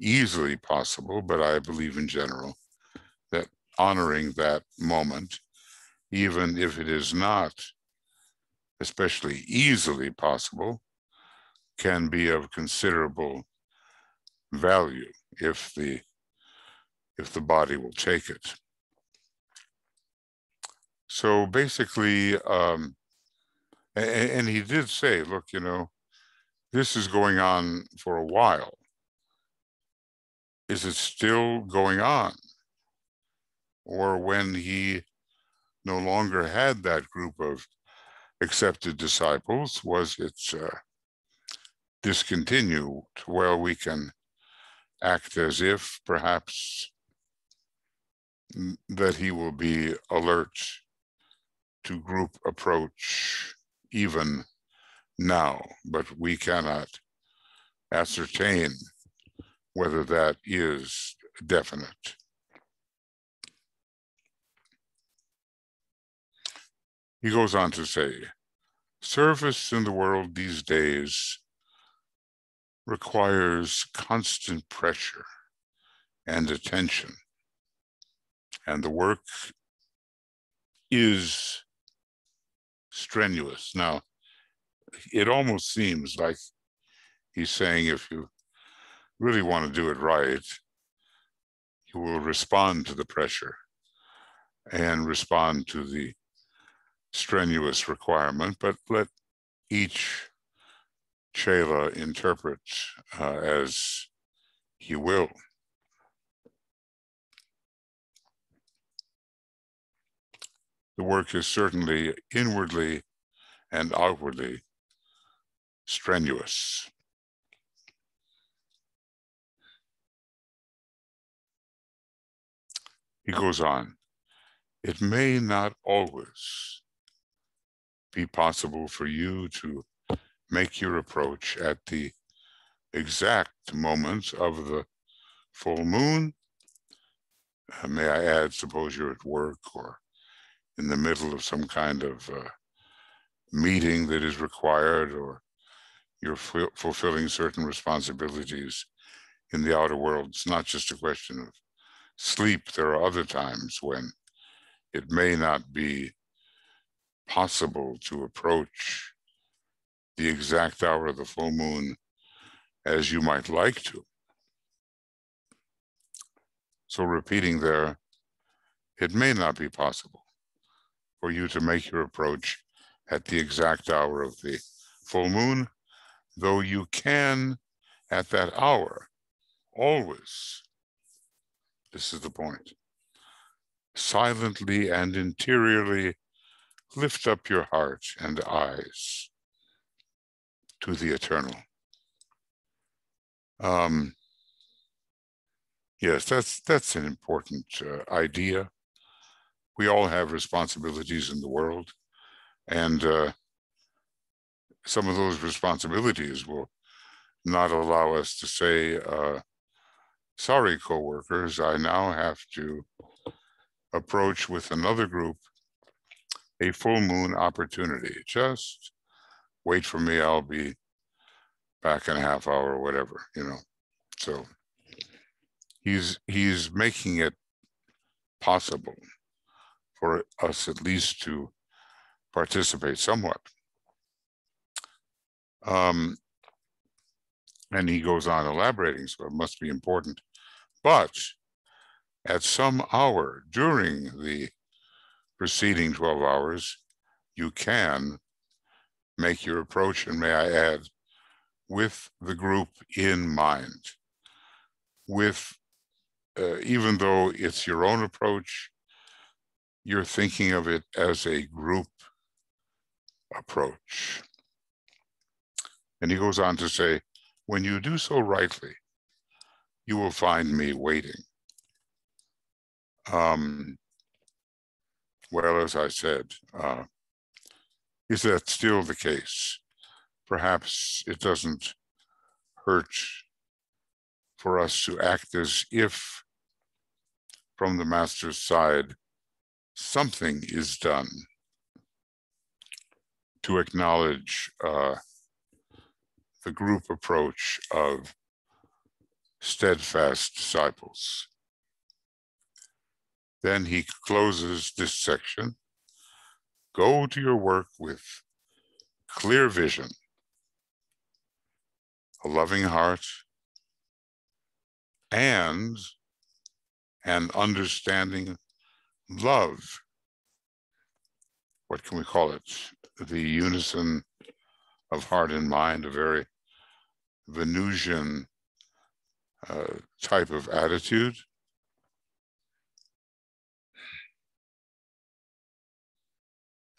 easily possible, but I believe in general that honoring that moment, even if it is not especially easily possible, can be of considerable value if the body will take it. So basically, and he did say, look, you know, this is going on for a while. Is it still going on? Or when he no longer had that group of accepted disciples, was it discontinued? Well, we can act as if perhaps that he will be alert to group approach even now, but we cannot ascertain whether that is definite. He goes on to say, service in the world these days requires constant pressure and attention, and the work is strenuous. Now, it almost seems like he's saying if you really want to do it right, you will respond to the pressure and respond to the strenuous requirement, but let each Chela interpret as he will. The work is certainly inwardly and outwardly strenuous. He goes on, it may not always be possible for you to make your approach at the exact moment of the full moon, May I add, suppose you're at work or in the middle of some kind of meeting that is required, or you're fulfilling certain responsibilities in the outer world. It's not just a question of sleep. There are other times when it may not be possible to approach the exact hour of the full moon as you might like to. So repeating there, it may not be possible for you to make your approach at the exact hour of the full moon, though you can at that hour always, this is the point, silently and interiorly lift up your heart and eyes to the eternal. Yes, that's an important idea. We all have responsibilities in the world, and some of those responsibilities will not allow us to say, sorry, coworkers, I now have to approach with another group a full moon opportunity. Just wait for me, I'll be back in a half hour or whatever, you know. So he's making it possible for us at least to participate somewhat. And he goes on elaborating, so it must be important. But at some hour during the preceding 12 hours, you can make your approach, and may I add, with the group in mind. With, even though it's your own approach, you're thinking of it as a group approach. And he goes on to say, when you do so rightly, you will find me waiting. Well, as I said, is that still the case? Perhaps it doesn't hurt for us to act as if, from the master's side, something is done to acknowledge the group approach of steadfast disciples. Then he closes this section. Go to your work with clear vision, a loving heart, and an understanding love. What can we call it? The unison of heart and mind, a very Venusian type of attitude.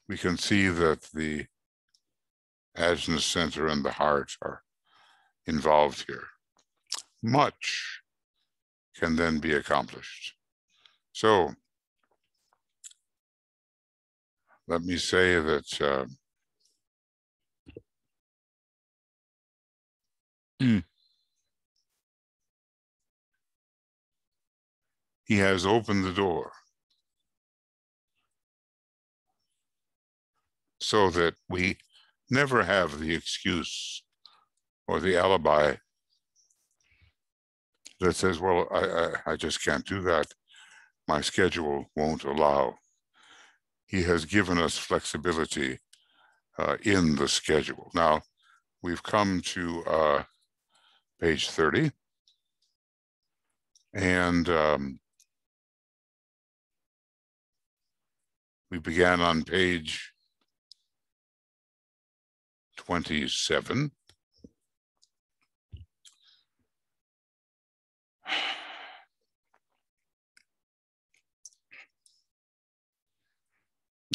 We can see that the ajna center and the heart are involved here. Much can then be accomplished. So let me say that he has opened the door so that we never have the excuse or the alibi that says, well, I just can't do that. My schedule won't allow. He has given us flexibility in the schedule. Now, we've come to page 30. And we began on page 27.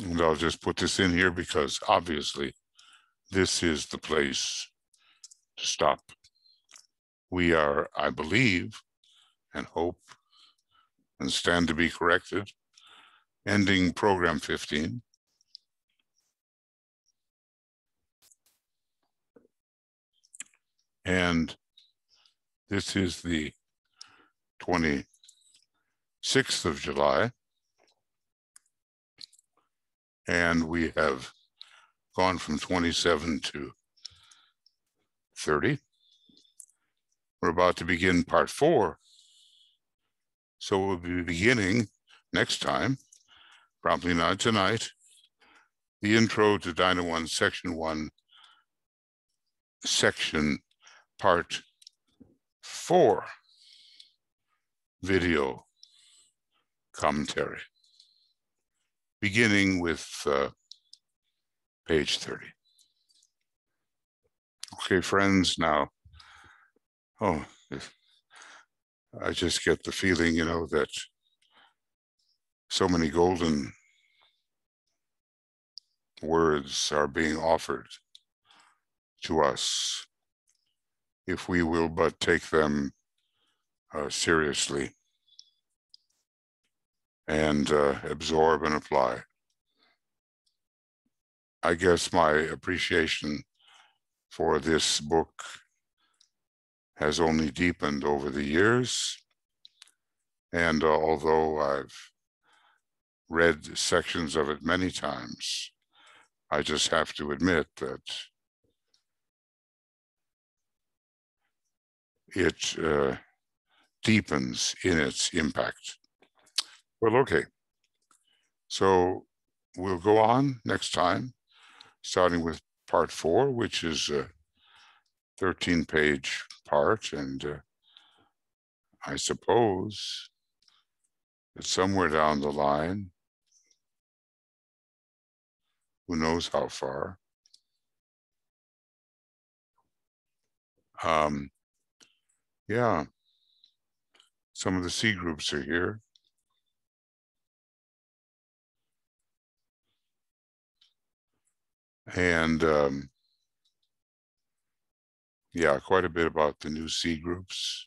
And I'll just put this in here because obviously this is the place to stop. We are, I believe, and hope, and stand to be corrected, ending program 15. And this is the 27th 6th of July. And we have gone from 27 to 30. We're about to begin part 4. So we'll be beginning next time, probably not tonight, the intro to Dyna 1, section 1, section part 4, video commentary, beginning with page 30. Okay, friends, now, I just get the feeling, that so many golden words are being offered to us if we will but take them seriously and absorb and apply. I guess my appreciation for this book has only deepened over the years. And although I've read sections of it many times, I just have to admit that it deepens in its impact. Well, okay. So we'll go on next time, starting with part 4, which is a 13-page part. And I suppose that somewhere down the line, who knows how far, yeah, some of the C groups are here. And yeah, quite a bit about the new C groups.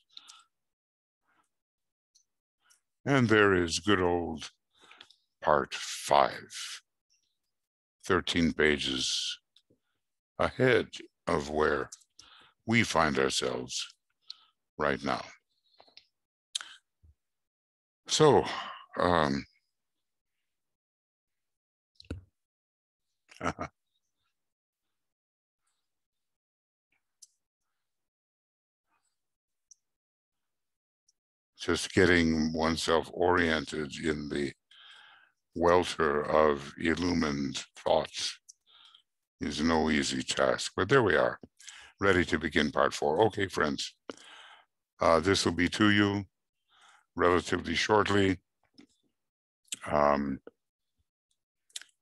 And there is good old part 5, 13 pages ahead of where we find ourselves right now. So, just getting oneself oriented in the welter of illumined thoughts is no easy task. But there we are, ready to begin part 4. Okay, friends, this will be to you relatively shortly,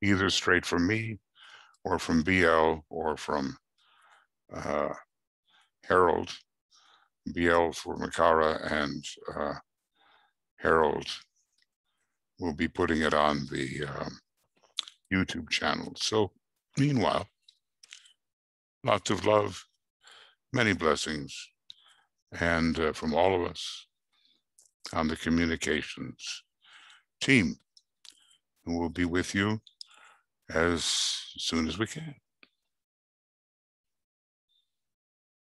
either straight from me or from BL or from Harold. BL for Makara, and Harold will be putting it on the YouTube channel. So meanwhile, lots of love, many blessings, and from all of us on the communications team, who will be with you as soon as we can.